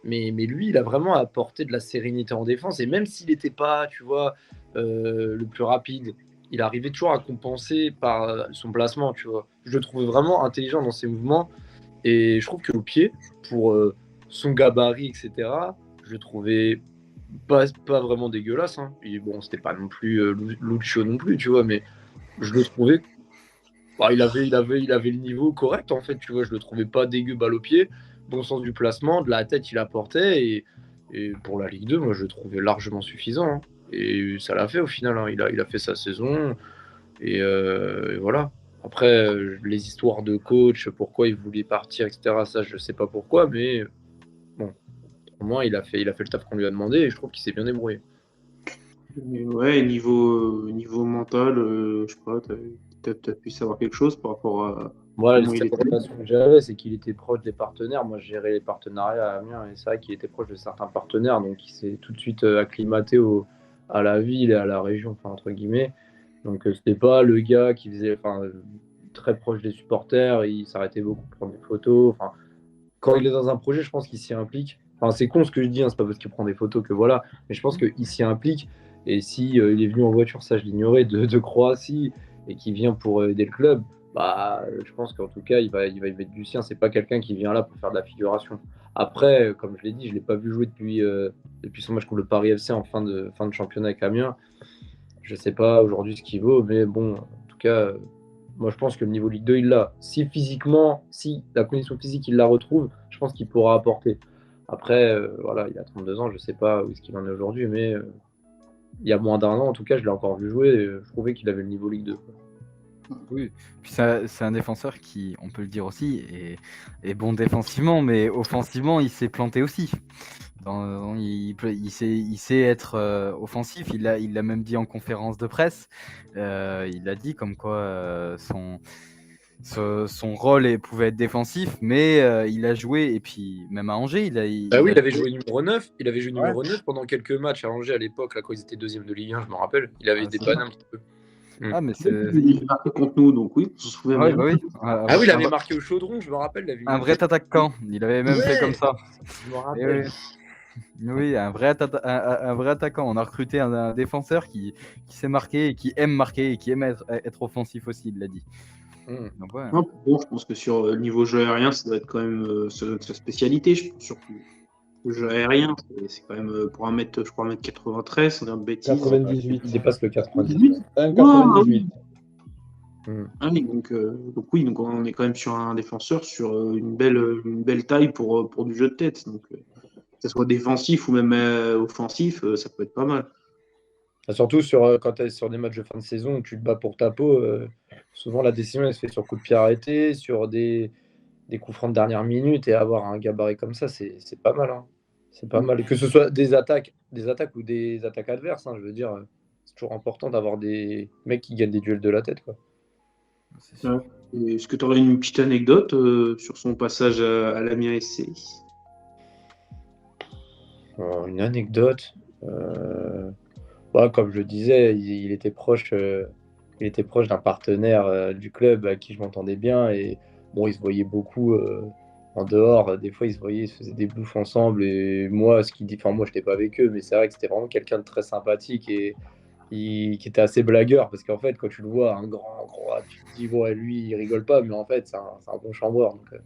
Mais lui, il a vraiment apporté de la sérénité en défense. Et même s'il n'était pas, tu vois, le plus rapide, il arrivait toujours à compenser par son placement, tu vois. Je le trouvais vraiment intelligent dans ses mouvements. Et je trouve qu'au pied, pour son gabarit, etc., je le trouvais pas vraiment dégueulasse, hein. Et bon, c'était pas non plus Lucio non plus, tu vois, mais je le trouvais. Bah, il avait le niveau correct, en fait, tu vois. Je le trouvais pas dégueu balle au pied, bon sens du placement, de la tête, il apportait. Et pour la Ligue 2, moi, je le trouvais largement suffisant, hein. Et ça l'a fait au final, hein. Il a fait sa saison. Et voilà. Après, les histoires de coach, pourquoi il voulait partir, etc., ça, je sais pas pourquoi, mais bon. Au moins, il a fait le taf qu'on lui a demandé et je trouve qu'il s'est bien débrouillé.
Et ouais, niveau mental, je sais pas, t'as pu savoir quelque chose par rapport à
Moi,
comment il
la
était.
relation que j'avais, c'est qu'il était proche des partenaires. Moi, je gérais les partenariats à Amiens et c'est vrai qu'il était proche de certains partenaires, donc il s'est tout de suite acclimaté à la ville et à la région, enfin, entre guillemets. Donc, c'était pas le gars qui faisait. Enfin, très proche des supporters, il s'arrêtait beaucoup pour prendre des photos. Enfin, quand il est dans un projet, je pense qu'il s'y implique. Enfin, c'est con ce que je dis, hein, c'est pas parce qu'il prend des photos que voilà, mais je pense qu'il s'y implique. Et si il est venu en voiture, ça je l'ignorais, de Croatie, et qu'il vient pour aider le club, bah, je pense qu'en tout cas, il va y mettre du sien. C'est pas quelqu'un qui vient là pour faire de la figuration. Après, comme je l'ai dit, je l'ai pas vu jouer depuis son match contre le Paris FC en fin de championnat avec Amiens. Je sais pas aujourd'hui ce qu'il vaut, mais bon, en tout cas, moi je pense que le niveau Ligue 2, il l'a. Si physiquement, si la condition physique, il la retrouve, je pense qu'il pourra apporter. Après, voilà, il a 32 ans, je sais pas où est-ce qu'il en est aujourd'hui, mais il y a moins d'un an, en tout cas, je l'ai encore vu jouer et je trouvais qu'il avait le niveau Ligue 2.
Oui, puis c'est un défenseur qui, on peut le dire aussi, est bon défensivement, mais offensivement, il s'est planté aussi. Il sait être offensif, il l'a même dit en conférence de presse. Il a dit comme quoi son rôle pouvait être défensif, mais il a joué, et puis même à Angers, il
avait joué numéro 9. Il avait joué numéro 9 pendant quelques matchs à Angers à l'époque, là, quand ils étaient deuxième de Ligue 1, je me rappelle. Il avait dépanné un petit peu.
Ah, mais
il a marqué contre nous, donc oui, on se souvient bien.
Bah oui.
Ah oui, il avait marqué au Chaudron, je me rappelle.
Un vrai attaquant, il avait même fait comme ça.
Je me rappelle.
Oui, un vrai attaquant. On a recruté un défenseur qui sait marquer et qui aime marquer et qui aime être offensif aussi, il l'a dit. Donc, ouais.
Non, bon, je pense que sur le niveau jeu aérien, ça doit être quand même sa spécialité, je pense, surtout. Le jeu aérien, c'est quand même pour 1m93, sans dire de bêtises.
98.
Il dépasse le 98.
1,98.
Ah oui, donc on est quand même sur un défenseur sur une belle taille pour du jeu de tête. Donc, que ce soit défensif ou même offensif, ça peut être pas mal.
Surtout quand tu es sur des matchs de fin de saison où tu te bats pour ta peau, souvent la décision elle se fait sur coup de pied arrêté, sur des coups francs de dernière minute, et avoir un gabarit comme ça, c'est pas mal. Hein. C'est pas mal. Que ce soit des attaques ou des attaques adverses, hein, je veux dire, c'est toujours important d'avoir des mecs qui gagnent des duels de la tête, quoi.
Et est-ce que tu aurais une petite anecdote sur son passage à l'Amiens SC?
Une anecdote. Ouais, comme je le disais, il était proche d'un partenaire du club à qui je m'entendais bien, et bon, ils se voyaient beaucoup en dehors. Des fois, ils se faisaient des bouffes ensemble, et moi, moi, j'étais pas avec eux, mais c'est vrai que c'était vraiment quelqu'un de très sympathique et qui était assez blagueur, parce qu'en fait, quand tu le vois, un grand, tu te dis, ouais, lui, il rigole pas, mais en fait, c'est un bon chambreur. Donc,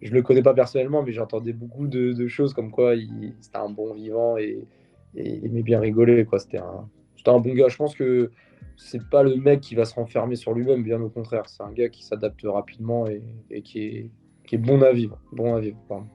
je le connais pas personnellement, mais j'entendais beaucoup de choses comme quoi c'était un bon vivant, et il aimait bien rigoler, quoi. C'était un bon gars. Je pense que c'est pas le mec qui va se renfermer sur lui-même, bien au contraire. C'est un gars qui s'adapte rapidement et qui est bon à vivre. Bon à vivre, pardon.